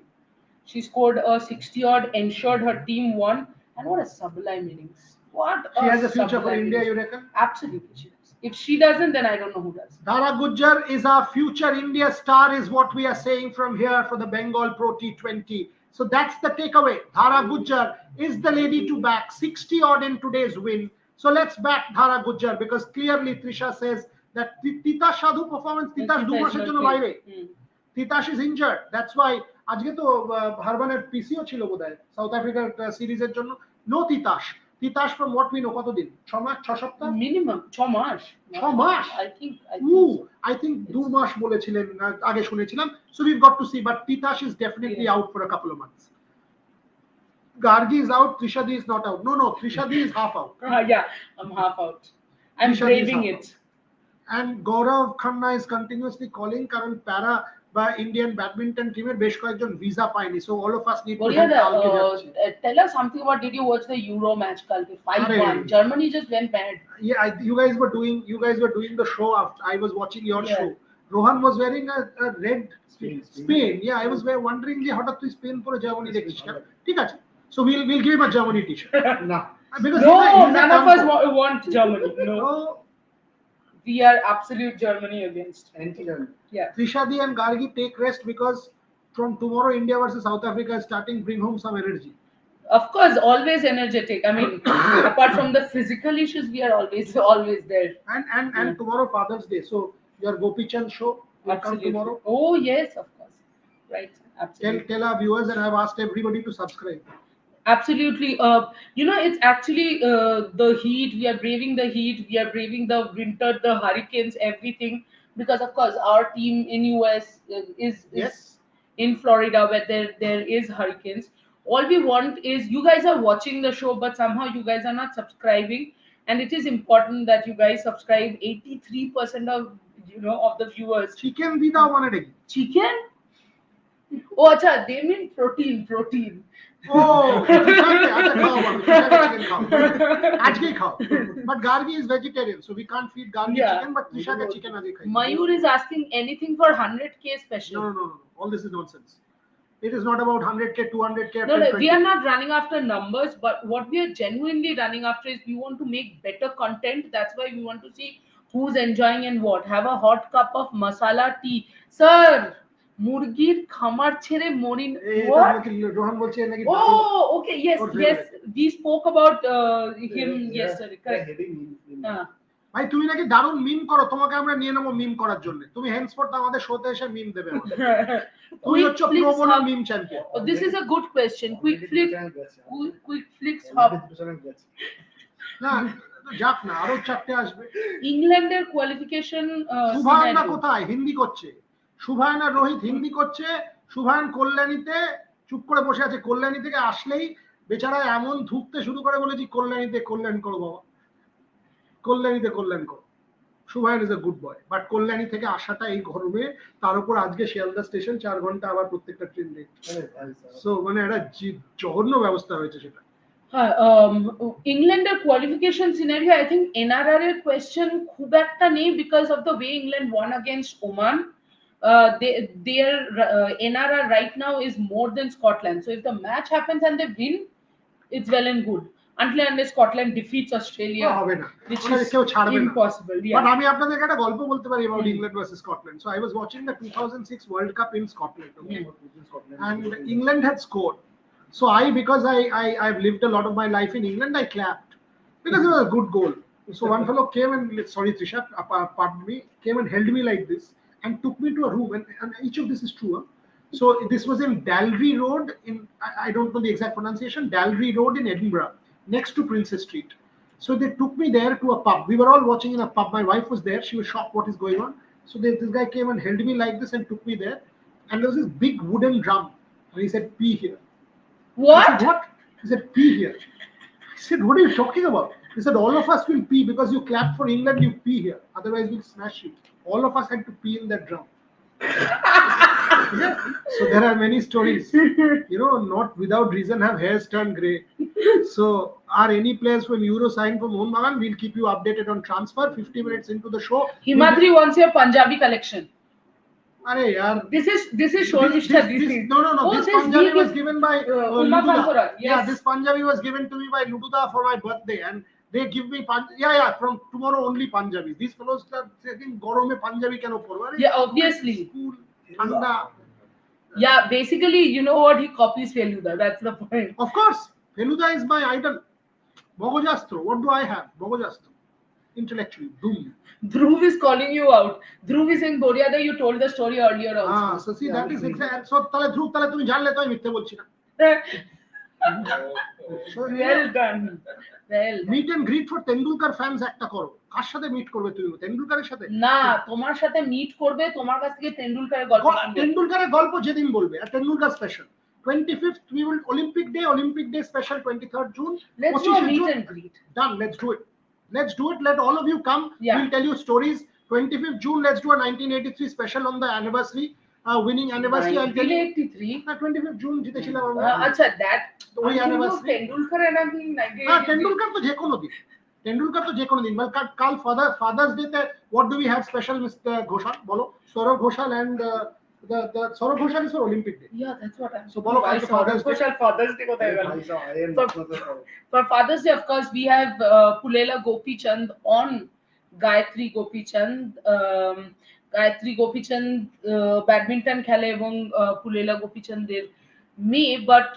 She scored a 60 odd, ensured her team won, and what a sublime innings! What She has a future for sublime India, innings. you reckon? Absolutely, she does. If she doesn't, then I don't know who does. Dhara Gujjar is our future India star, is what we are saying from here for the Bengal Pro T20. So that's the takeaway. Dhara Gujjar is the lady to back. 60 odd in today's win. So let's back Dhara Gujjar, because clearly Trisha says that Titash Sadhu performance, Titash Tita দু is মাসের not জন্য playing. বাইরে। Titash is injured. That's why আজকে তো হারবানের PCO ছিল বোধহয় south আফ্রিকার সিরিজের জন্য। No Titas. Titas from what we know কতদিন? 6 মাস 6 সপ্তাহ? Minimum 6 mass. 6 mass? I think I think 2 মাস বলেছিলেন আগে শুনেছিলাম। So we've got to see, but Titash is definitely out for a couple of months. Gargi is out, Trishadi is not out. No, Trishadi is half out. Yeah, I'm half out. I'm Trishadi is braving half it. out. And Gaurav Khanna is continuously calling কারণ প্যারা বা Indian badminton টিমের বেশ কয়েকজন visa পায়নি, so all of us need to help কালকে যাচ্ছি। Tell us something about, did you watch the Euro match kalke? 5-1. Arey. Germany just went mad. Yeah, you guys were doing the show after I was watching your Yeah. show. Rohan was wearing a red Spain. Yeah, I was wondering যে হঠাৎ তুই Spain পরে Germany দেখছিস কেন? ঠিক আছে, so we'll give him a Germany t-shirt No. because No, he's a none of us Trump. want Germany. No, So we are absolute Germany against. Anti-German. Yeah. Trishadi and Gargi take rest, because from tomorrow India versus South Africa is starting. Bring home some energy. Of course, always energetic. I mean, apart from the physical issues, we are always there. And tomorrow Father's Day, so your Gopi Chand show will come Absolutely. tomorrow. Oh yes, of course. Right. Absolutely. Tell our viewers, and I've asked everybody to subscribe. Absolutely. It's actually the heat. We are braving the heat. We are braving the winter, the hurricanes, everything. Because of course, our team in US is Yes. in Florida, where there is hurricanes. All we want is, you guys are watching the show, but somehow you guys are not subscribing, and it is important that you guys subscribe. 83% of the viewers. Chicken di dao one egg. Chicken? Oh, acha, they mean protein. Oh, Trishadi, acha khao bolo, Trishadi chicken khao. Ajke khao. But Gargi is vegetarian, so we can't feed Gargi Yeah. chicken, but Trisha ka chicken aaj khai. Mayur is asking anything for 100k special. No. All this is nonsense. It is not about 100k, 200k, No, we 120K. are not running after numbers, but what we are genuinely running after is, we want to make better content. That's why we want to see who's enjoying and what. Have a hot cup of masala tea. Sir, Murgir Khamar Chere Morin. What? Rohan bolche naki Oh, okay, yes, Or yes. favorite. We spoke about him yesterday, Yeah, correct. heavy memes. ভাই তুমি নাকি দারুণ মিম করো, তোমাকে আমরা নিয়ে নেবো মিম করার জন্য। তুমি হেন্সফোর্ড আমাদের শোতে এসে মিম দেবে আমাদের। তুমি Quick হচ্ছে flicks প্রো বোনার hub. মিম champion. Oh, this is a good question. Quick flicks hub. না যাক না, আরো চারটে আসবে। ইংল্যান্ডের কোয়ালিফিকেশন শুভায়নরা কোথায়? হিন্দি করছে। শুভায়ন আর রোহিত হিন্দি করছে। শুভায়ন কল্যাণীতে চুপ করে বসে আছে। কল্যাণী থেকে আসলেই বেচারা এমন ধুকতে শুরু করে, বলেছি কল্যাণীতে কল্যাণ করো বাবা, কল্যাণীতে কল্যাণ করো। Shubhayan is a good boy, but Kalyani থেকে আসাটা এই গরমে, তার উপর আজকে শিয়ালদা স্টেশন 4 ঘন্টা আবার প্রত্যেকটা ট্রেন লেট। সো মানে একটা জঘন্য ব্যবস্থা হয়েছে সেটা। ইংল্যান্ডের qualification scenario, I think NRR এর কোয়েশ্চেন খুব একটা নেই, because of the way England one against Oman. Their NRR right now is more than Scotland. So if the match happens and they win, it's well and good. Unless Scotland defeats Australia, হবে না, which ওনাদের is কেউ ছাড়বে না। impossible. But Yeah. আমি আপনাদেরকে একটা গল্প বলতে পারি about England versus Scotland. So I was watching the 2006 World Cup in Scotland, okay? And England had scored. So because I've lived a lot of my life in England, I clapped because it was a good goal. So one fellow came and, sorry Trisha, pardon me, came and held me like this and took me to a room, and each of this is true. So this was in Dalry Road in, I don't know the exact pronunciation, Dalry Road in Edinburgh, next to Princess Street. So they took me there to a pub. We were all watching in a pub. My wife was there. She was shocked what is going on. So this guy came and held me like this and took me there. and there was this big wooden drum, and he said, "Pee here." I What? said, "What?" He said, "Pee here." I said, "What are you talking about?" He said, "All of us will pee because you clapped for England. You pee here, otherwise we'll smash you." All of us had to pee in that drum. Yeah. So there are many stories. Not without reason have hairs turned grey. So are any players when Euro signed for Mohun Bagan? We'll keep you updated on transfer. 50 minutes into the show. Himadri wants your Punjabi collection. Arey yaar. This is This, Shornishta. no. Oh, This this Punjabi gig was is, given by Uma Lududa. Kankora, Yeah, yes. this Punjabi was given to me by Lududa for my birthday, and they give me from tomorrow only Punjabi. These fellows are saying Gorome Punjabi keno porbo. Yeah, obviously. School, thanda. Yeah, basically, you know what? He copies Feluda. That's the point. Of course, Feluda is my idol. Bogojastro. What do I have? Bogojastro. Intellectually, boom. Dhruv is calling you out. Dhruv is saying, Boryada, you told the story earlier also. So see, that is exact. So তাহলে ধ্রুব তাহলে তুমি জানলে তো আমি মিথ্যে বলছি না। So Well done. Well done. meet and greet for Tendulkar fans একটা করো। কার সাথে মিট করবে তুমি? তেন্ডুলকারের সাথে? না, তোমার সাথে মিট করবে, তোমার কাছ থেকে তেন্ডুলকারের গল্প শুনবে। তেন্ডুলকারের গল্প যেদিন বলবে, আর Tendulkar special. 25th we will Olympic Day special 23rd June. Let's do a meet and greet. Done, let's do it. Let all of you come. Yeah. We'll tell you stories. 25th June, let's do a 1983 special on the anniversary, winning anniversary. 1983? 25th June জিতেছিলাম আমরা। আচ্ছা, that ওই anniversary। Tendulkar and I think 1983. Tendulkar তো যে কোনো দিন। মানে কাল father's day তে what do we have special, Mr. Ghoshal? বলো। Sourav Ghoshal and the Saurav Ghoshal is for Olympic Day. Yeah, that's what I'm So bolo কালকে Father's Day. Father's Day কোথায় গেল? For Father's Day, of course, we have Pulela Gopichand on Gayatri Gopichand. Gayatri Gopichand badminton খেলে এবং Pulela Gopichand এর মেয়ে, but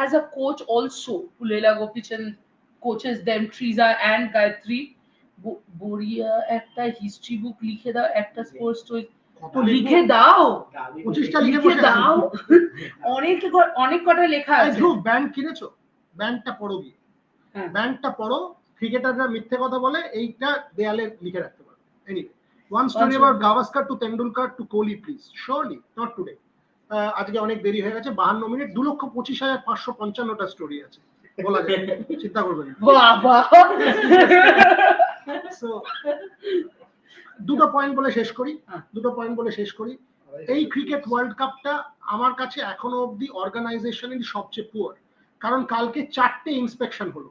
as a coach also, Pulela Gopichand coaches them, Triza and Gayatri. Boria একটা history book লিখে দাও, একটা sports story লিখে দাও, 25টা লিখে লিখে দাও। অনেক কটা লেখা আছে। ধ্রুব ব্যান্ড কিনেছো? ব্যান্ডটা পড়ো গিয়ে। হ্যাঁ। ব্যান্ডটা পড়ো, ক্রিকেটাররা মিথ্যে কথা বলে, এইটা দেয়ালে লিখে রাখতে পারো। Anyway, one story about Gavaskar to Tendulkar to Kohli, please. Surely not today. আজকে অনেক দেরি হয়ে গেছে, 52 মিনিট, 2,25,555টা স্টোরি আছে, বলা যায়, চিন্তা করবেন না। বাবা। So দুটো পয়েন্ট বলে শেষ করি। এই ক্রিকেট ওয়ার্ল্ড কাপটা আমার কাছে এখনো অবধি অর্গানাইজেশনের সবচেয়ে পুয়ার, কারণ কালকে 4টে ইন্সপেকশন হলো।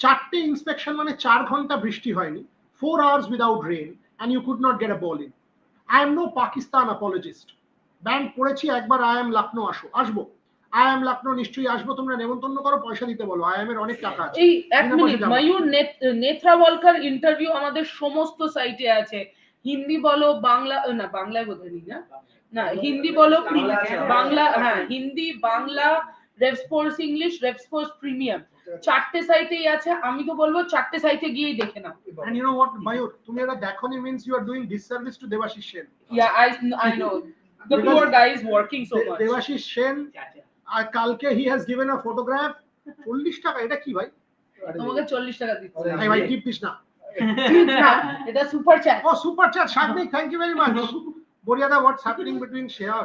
4টে ইন্সপেকশন মানে 4 ঘন্টা বৃষ্টি হয়নি, 4 hours without rain, and you could not get a ball in. I am no Pakistan apologist. Band পড়েছি একবার, I am Lucknow আসবো। I am Lucknow নিশ্চয়ই আসবো, তোমরা নেমন্তন্ন করো, পয়সা দিতে বলো, I am এর অনেক টাকা আছে। এই এক মিনিট, ময়ূর নেত্রাওয়ালকার ইন্টারভিউ আমাদের সমস্ত সাইটে আছে, হিন্দি বলো, বাংলা না, বাংলায় বোধহয় নেই, না হিন্দি বলো, বাংলা, হ্যাঁ হিন্দি, বাংলা, রেভস্পোর্টস ইংলিশ, রেভস্পোর্টস প্রিমিয়াম, 4টে সাইটেই আছে। আমি তো বলবো 4টে সাইটে গিয়েই দেখে নাও। And you know what, Mayur, তুমি এটা দেখোনি means you are doing disservice to Devashish Sen. Yeah, I know. The poor guy is working so much. Devashish Sen, আর কালকে he has given a photograph, 40 টাকা, এটা কি ভাই? তোমাকে 40 টাকা দিচ্ছি। এই ভাই টিপ দিস না। এটা super chat. Oh, super chat, Shagnik, thank you very much. Boryada, what's happening between Shreya?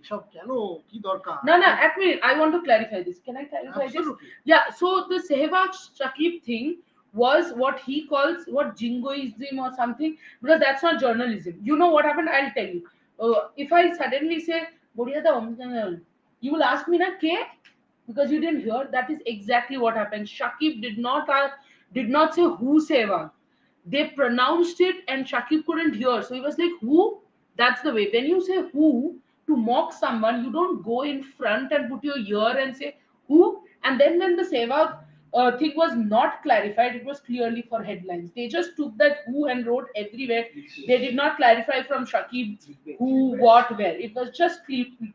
সব কেন, কি দরকার? No, এক minute, I want to clarify this. Can I clarify Absolutely. this? Yeah, so the Sehwag Shakib thing was what he calls jingoism or something, because that's not journalism. You know what happened? I'll tell you. If I suddenly say Boryada, you will ask me na ke, because you didn't hear. That is exactly what happened. Shakib did not say who Sehwag. They pronounced it and Shakib couldn't hear, so he was like who. That's the way. When you say who to mock someone, you don't go in front and put your ear and say who. And then when the Sehwag thing was not clarified, it was clearly for headlines. They just took that who and wrote everywhere. They did not clarify from Shakib who, what, where. It was just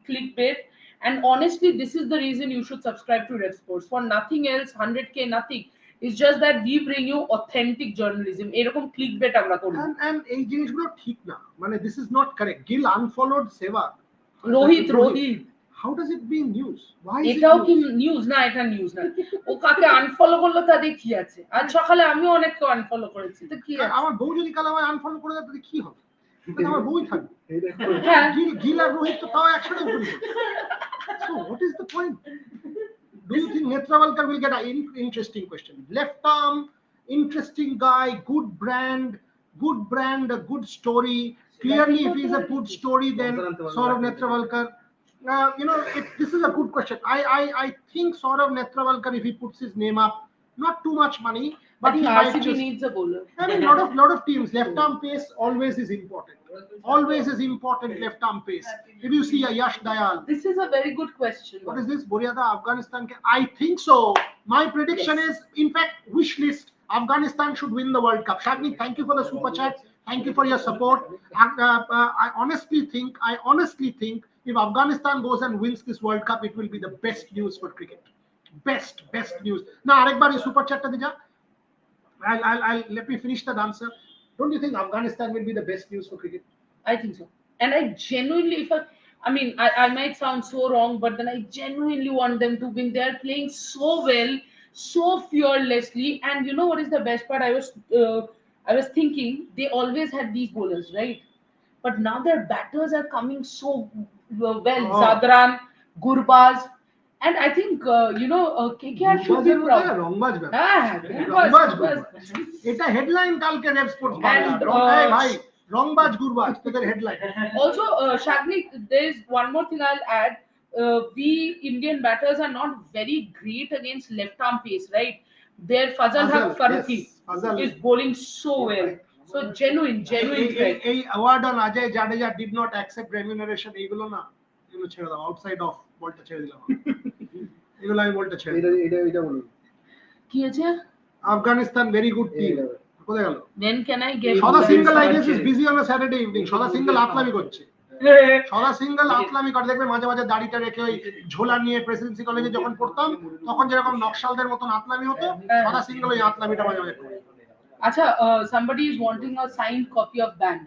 clickbait. And honestly, this is the reason you should subscribe to Rev Sports. For nothing else, 100k, nothing. It's just that we bring you authentic journalism. এরকম clickbait আমরা করি। And এই জিনিসগুলো ঠিক না, মানে this is not correct. Gill unfollowed Sehwag. Rohit How does it be news? Why is এটাও it কি news? নিউজ না? এটা নিউজ না। ও কাকে আনফলো করলো তাদের কি আছে? আজ সকালে আমিও অনেককে আনফলো করেছি, তো কি আছে? আমার বউ যদি কাল আমায় আনফলো করে দেয় তাহলে কি হবে? তাহলে আমার বউই থাকবে। এইটা একটু হ্যাঁ গিল আর রোহিত তো তাও একসাথে ওপেন করছে। So what is the point? Do you think Netravalkar will get an interesting question? Left arm, interesting guy, good brand, a good story. Clearly, if he's a good story, then Saurav Netravalkar. This is a good question. I think Saurav Netravalkar, if he puts his name up, not too much money, I but think he might RCB just. needs a bowler. I mean, lot of teams left arm pace always is important. Always is important left arm pace. If you see a Yash Dayal, This is a very good question. what is this? Boryada, Afghanistan? I think so. My prediction is, in fact, wish list. Afghanistan should win the World Cup. Shagni, thank you for the super chat. Thank you for your support. I honestly think if Afghanistan goes and wins this World Cup, it will be the best news for cricket. Best news. Now, Arekbar, super chat ta dija. I'll let me finish that answer. Don't you think Afghanistan will be the best news for cricket? I think so. And I genuinely, I mean, I might sound so wrong, but then I genuinely want them to win. They're playing so well, so fearlessly. And you know what is the best part? I was thinking they always had these bowlers, right? But now their batters are coming so well. Oh. Zadran, Gurbaz, and I think KKR should be proud. রংবাজ ব্যাপার। Ah, রংবাজ Gurbaz. এটা headline কালকে red sports And, Bangla. এই ভাই রংবাজ গুরবাজ তোদের headline. Also, Shagni, there is one more thing I'll add. We Indian batters are not very great against left arm pace, right? Their Fazal Haq Faruqi is bowling so well. So genuine threat. এই award on Ajay Jadeja did not accept remuneration এইগুলো না, এগুলো ছেড়ে দাও, outside of বলটা ছেড়ে দিলাম। এগুলো আমি বলটা ছেড়ে দিলাম। এটা বলুন কি আছে? Afghanistan very good team. কোথায় গেল? Then can I get সদা single I guess is busy on a Saturday evening. সদা সিঙ্গেল আতলামি করছে। সদা সিঙ্গেল আতলামি করে, দেখবে মাঝে মাঝে দাড়িটা রেখে ওই ঝোলা নিয়ে প্রেসিডেন্সি কলেজে যখন পড়তাম তখন যেরকম নকশালদের মতন আতলামি হতো, সদা সিঙ্গেল ওই আতলামিটা মাঝে মাঝে করে। আচ্ছা, somebody is wanting a signed copy of band.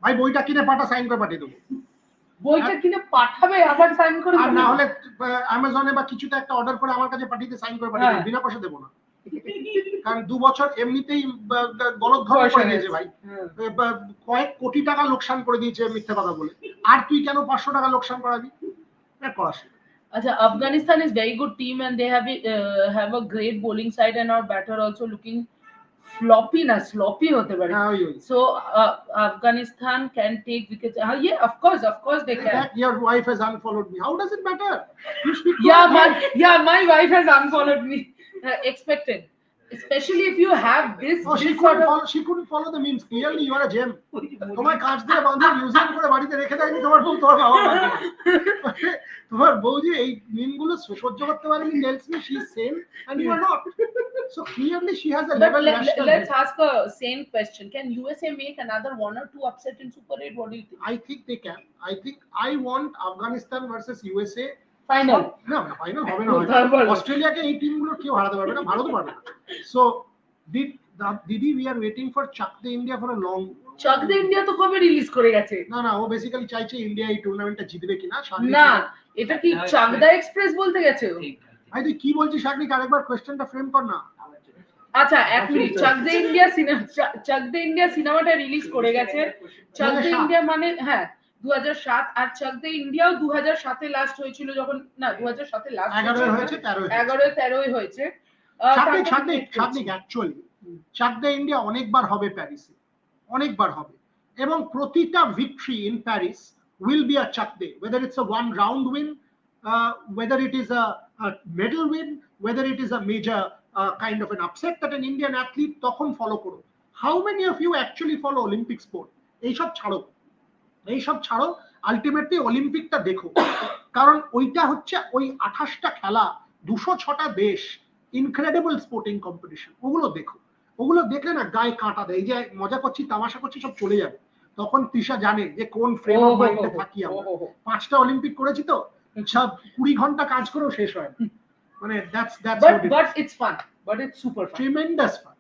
ভাই বইটা কিনে পাঠা, সাইন করে পাঠিয়ে দেবো। বইটা কিনে পাঠাবে, আবার সাইন করে আর দেবে? না হলে অ্যামাজনে বা কিছুতে একটা অর্ডার করে আমার কাছে পাঠিয়ে সাইন করে পাঠিয়ে দেবো, বিনা পয়সা দেবো না। কারণ 2 বছর এমনিতেই গলদঘর্ম করে দিয়েছে ভাই। কয়েক কোটি টাকা লোকসান করে দিয়েছে মিথ্যা কথা বলে। আর তুই কেন 500 টাকা লোকসান করাবি? Acha, Afghanistan is very good team and they have a great bowling side and our batter also looking sloppy hote pare. So Afghanistan can take wickets. Yeah, of course they can. Your wife has unfollowed me. How does it matter? You speak to my wife has unfollowed me. Expected. Especially if you have this. Oh, she couldn't follow the memes. Clearly, you are a gem. তোমার কাজ দিয়ে বাঁধে museum করে বাড়িতে রেখে দেয়নি তোমার বউ, তোমার বাবা লাগবে না। তোমার বউ যে এই মিমগুলো সহ্য করতে পারেনি, tells me she is sane and you are not. So clearly she has a level. Let's ask a sane question. Can USA make another 1 or 2 upset in Super 8? What do you think? I think they can. I want Afghanistan versus USA. Final. No, final হবে না। অস্ট্রেলিয়াকে এই টিমগুলো কেউ হারাতে পারবে না, ভারতও পারবে না। So Didi, we are waiting for Chuck the India for a long. Chuck the India তো কবে রিলিজ করে গেছে? না ও বেসিক্যালি চাইছে ইন্ডিয়া এই টুর্নামেন্টটা জিতবে কিনা। না, এটা কি চাকদা এক্সপ্রেস বলতে গেছে? ভাই তুই কি বলছিস শাগনি, আরেকবার কোশ্চেনটা ফ্রেম কর না। আচ্ছা, এক মিনিট। চাক দ্য ইন্ডিয়া সিনেমাটা রিলিজ করে গেছে। চাক দ্য ইন্ডিয়া মানে 2007, আর চাক দ্য ইন্ডিয়াও 2007 এ লাস্ট হয়েছিল, যখন না 2007 এ লাস্ট 11 হয়েছে, 13 হয়েছে। অ্যাকচুয়ালি চাক দ্য ইন্ডিয়া অনেকবার হবে প্যারিসে, অনেকবার হবে, এবং প্রতিটা victory in Paris will be a chuck day, whether it's a 1 round win, whether it is a medal win, whether it is a major kind of an upset that an Indian athlete তখন follow করো। How many of you actually follow Olympic sport? এইসব ছাড়ো, ultimately অলিম্পিকটা দেখো, কারণ ওইটা হচ্ছে ওই 28টা খেলা, 206টা দেশ, ইনক্রেডিবল স্পোর্টিং কম্পিটিশন। ওগুলো দেখো, ওগুলো দেখলে না গায়ে কাঁটা দেয়। এই যে মজা করছি, তামাশা করছি, সব চলে যাবে। তখন তৃষা জানে যে কোন ফ্রেম অফ মাইন্ডে থাকি আমরা। 5টা অলিম্পিক করেছি তো, সব 20 ঘন্টা কাজ করেও শেষ হয়। মানে but it's fun, but it's super fun. Tremendous fun.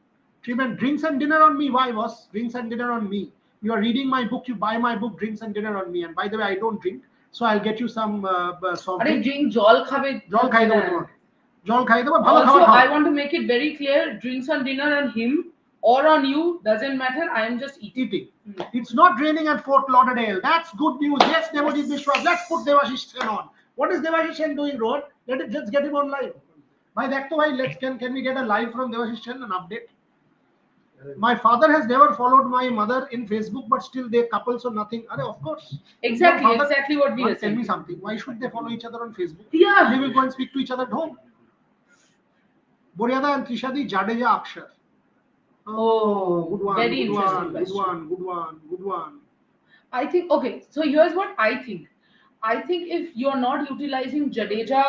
Drinks and dinner on me. Why, boss? Drinks and dinner on me. You are reading my book, you buy my book, drinks and dinner on me. And by the way, I don't drink, so I'll get you some drink. জল খাবে, জল খাই দেবো, ভালো খাবার। I want to make it very clear, drinks and dinner on him, or on you, doesn't matter. I am just eating. Eating. It's not raining at Fort Lauderdale. That's good news. Yes, Devajit Vishwas. Let's put Devashish Sen on. What is Devashish Sen doing, Rohit? Let's get him on live. Bhai, dekho bhai, can we get a live from Devashish Sen, an update? My father has never followed my mother in Facebook, but still they couple, so nothing. Are of course. Exactly, Your father- exactly what we are Tell me saying. something. Why should they follow each other on Facebook? Yeah. They will go and speak to each other at home. Boryada and Trishadi, Jadeja, Akshar. Oh, good one. Very good interesting one, good question. one. Good one. Good one. I think, okay, so here's what I think. I think if you're not utilizing Jadeja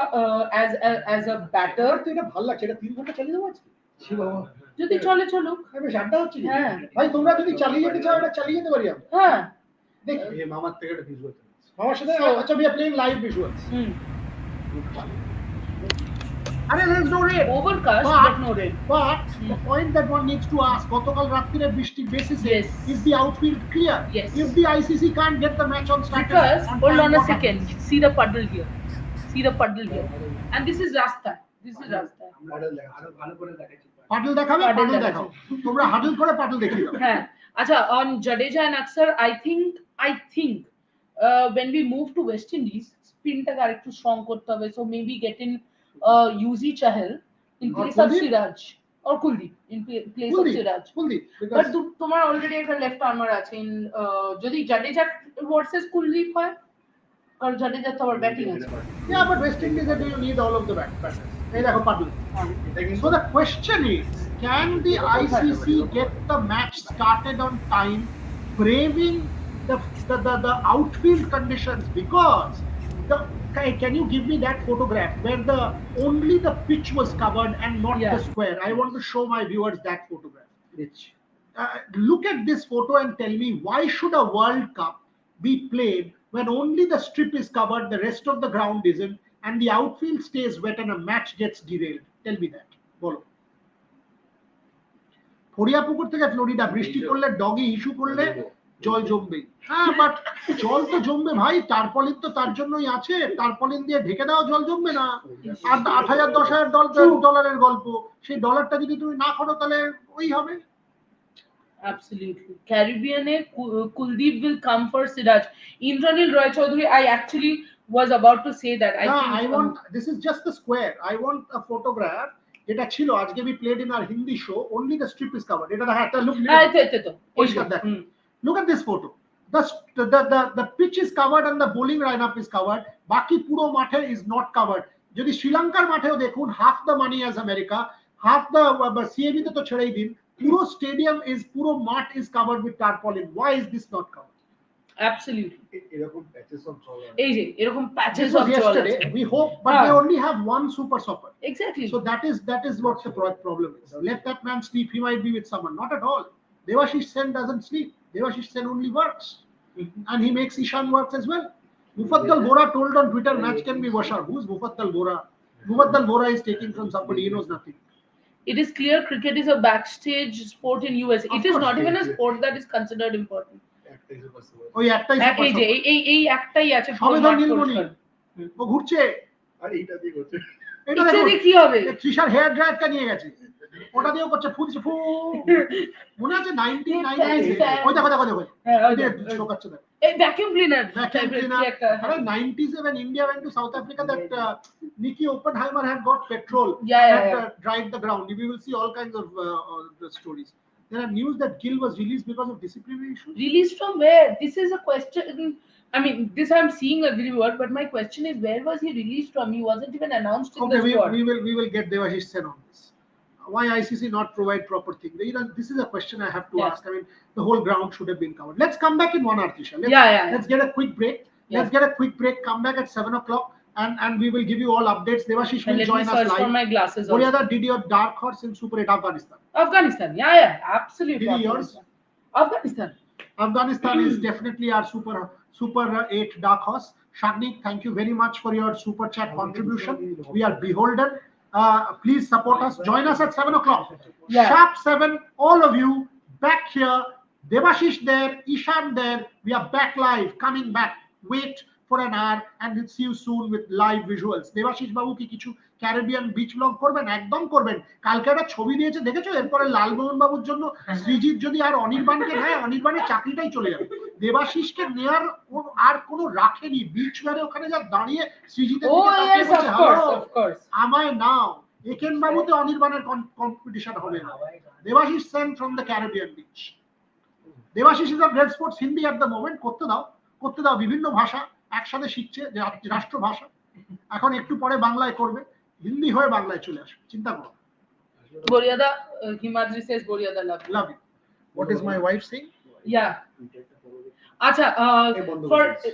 as a batter, তো এটা ভালো লাগছে, এটা 3 ঘন্টা চালিয়ে দেবো আজকে। ছি বাবা। যদি চলে চলুক। বেশ আড্ডা হচ্ছে কি? হ্যাঁ। ভাই তোমরা যদি চালিয়ে যেতে চাও এটা চালিয়ে যেতে পারি আমরা। হ্যাঁ। দেখ এই মামার থেকে একটা ভিজুয়াল। মামার সাথে So- আচ্ছা we are playing live visuals. হুম। আরে there is no rain. Overcast, But- but no rain. But the point that one needs to ask, গতকাল রাত্রিরে বৃষ্টি বেসিসে Yes. is the outfield clear? Yes. If the ICC can't get the match on Saturday, Because, on hold time, on a what second, happens? see the puddle here. See the puddle here. And this is Rasta. This is Rasta. পাটল দেখাবে পাটল পাটল দেখাবো। দেখাও তোমরা হাডল করে পাটল দেখিয়ে দাও হ্যাঁ আচ্ছা on Jadeja and Akshar I think when we move to West Indies spinটাকে আরেকটু strong করতে হবে, so maybe get in Yuzi Chahal in Or place of Kuldeep? Siraj or Kuldeep in place of Kuldeep Siraj. Kuldeep But because তোমার already একটা left armour আছে যদি Jadeja versus Kuldeep হয়, কারণ জাডেজা তো আবার ব্যাটিং আছে। yeah but West Indies that you need all of the batters এই দেখো পাটল so the question is can the ICC get the match started on time braving the outfield conditions because can you give me that photograph where only the pitch was covered and not Yeah. the square? I want to show my viewers that photograph. Look at this photo and tell me why should a World Cup be played when only the strip is covered, the rest of the ground isn't, and the outfield stays wet and a match gets derailed? Tell me that. বলো ফরিয়াপুকুর থেকে Florida বৃষ্টি করলে doggy issue করলে জল জমবে। হ্যাঁ but জল তো জমবে ভাই, টারপলিন তো তার জন্যই আছে, টারপলিন দিয়ে ঢেকে দাও জল জমবে না। আর 8,000 10,000 ডলারের গল্প, সেই ডলারটা যদি তুমি না করো তাহলে ওই হবে। Absolutely. Caribbean Kuldeep will come for Siraj. Indranil Roy Chaudhary, I actually was about to say that. I think I want this is just the square. I want a photograph. এটা ছিল আজকে we played in our Hindi show, only the strip is covered. এটা দেখা একটা look পরিষ্কার দেখো। Look at this photo. The pitch is covered and the bowling lineup is covered. বাকি পুরো মাঠে is not covered. যদি শ্রীলঙ্কার মাঠেও দেখুন half the money as America, half the CAB তে তো ছেড়েই দিন, পুরো stadium is পুরো মাঠ is covered with tarpaulin. Why is this not covered? Absolutely. এরকম প্যাচেস অফ জল এই যে এরকম This প্যাচেস was অফ জল yesterday. আছে। We hope, but they only have one super stopper. Exactly. So that is what the problem is. Let that man sleep. He might be with someone. Not at all. Devashish Sen doesn't sleep. Devashish Sen only works, and he makes Ishan works as well. Mufaddal Bora told on Twitter, match can be washer. Who's Mufaddal Bora? Mufaddal Bora is taking from somebody. He knows nothing. It is clear cricket is a backstage sport in US. It is course, not even a sport that is considered important. ওই একটাই এই যে super এই একটাই আছে পুরো সবেদন মাঠ নীলমণি। পরিষ্কার। ও ঘুরছে। আর এইটা দিয়ে করছে এটা এটা দেখুন, দিয়ে কি হবে? তৃষার হেয়ার ড্রায়ারটা নিয়ে গেছে, ওটা দিয়েও করছে ফুলছে ফু। মনে আছে 1990 ওই দেখো দেখো দেখো হ্যাঁ, ওই ওই যে দেখো। শোকাচ্ছে দেখো। এই vacuum cleaner Vacuum cleaner. Around 90s when India went to South Africa, that Nicky Oppenheimer had got petrol Yeah, and yeah. dried the ground. We will see all kinds of the stories. There are news that Gill was released because of disciplinary issues. Released from where? This is a question. I mean, this I'm seeing everywhere, but my question is, where was he released from? He wasn't even announced in Okay, the squad. we will get Devashish Sen on this. Why ICC not provide proper thing? This is a question I have to Yes. ask. I mean, the whole ground should have been covered. Let's come back in 1 hour, Tisha. Let's get a quick break. Let's get a quick break. Come back at 7 o'clock, and we will give you all updates. Devashish And will let me join us search for live. my glasses. Also. Boryada, did your dark horse in Super 8 Afghanistan? Afghanistan. Yeah, absolutely. Did he yours? Afghanistan. Afghanistan is definitely our super 8 dark horse. Shagnik, thank you very much for your super chat contribution. We are beholden. Please support us. Join us at 7 o'clock. Yeah. Sharp 7, all of you back here. Devashish there, Ishan there. We are back live, coming back. Wait for an hour and we'll see you soon with live visuals. Devashish Babu ki Caribbean beach blog করবেন, একদম করবেন। কালকে একটা ছবি দিয়েছে দেখেছো, এরপরে লালমোহন বাবুর জন্য সৃজিত যদি আর অনির্বাণকে নেয়, অনির্বাণের চাকরিটাই চলে যাবে। দেবাশিসকে নেয়ার আর কোনো রাখেনি, বিচ মানে ওখানে যা দাঁড়িয়ে সৃজিতের Oh দিকে তাকিয়ে yes, বলছে, of course, hello of course. আমায় নাও। একেন বাবুতে অনির্বাণের কম্পিটিশন হবে না। Debashis Sen from the Caribbean beach. Debashis is a great sports Hindi at the moment, করতে দাও, করতে দাও। বিভিন্ন ভাষা একসাথে শিখছে, যে রাষ্ট্রভাষা। এখন একটু পরে বাংলায় করবে, হিন্দি হয়ে বাংলায় চলে আসবে, চিন্তা করো। Boryada, Himadri says Boryada love you. Love you. What is my wife saying? Yeah. Acha, এই বন্ধ for করে দিচ্ছি।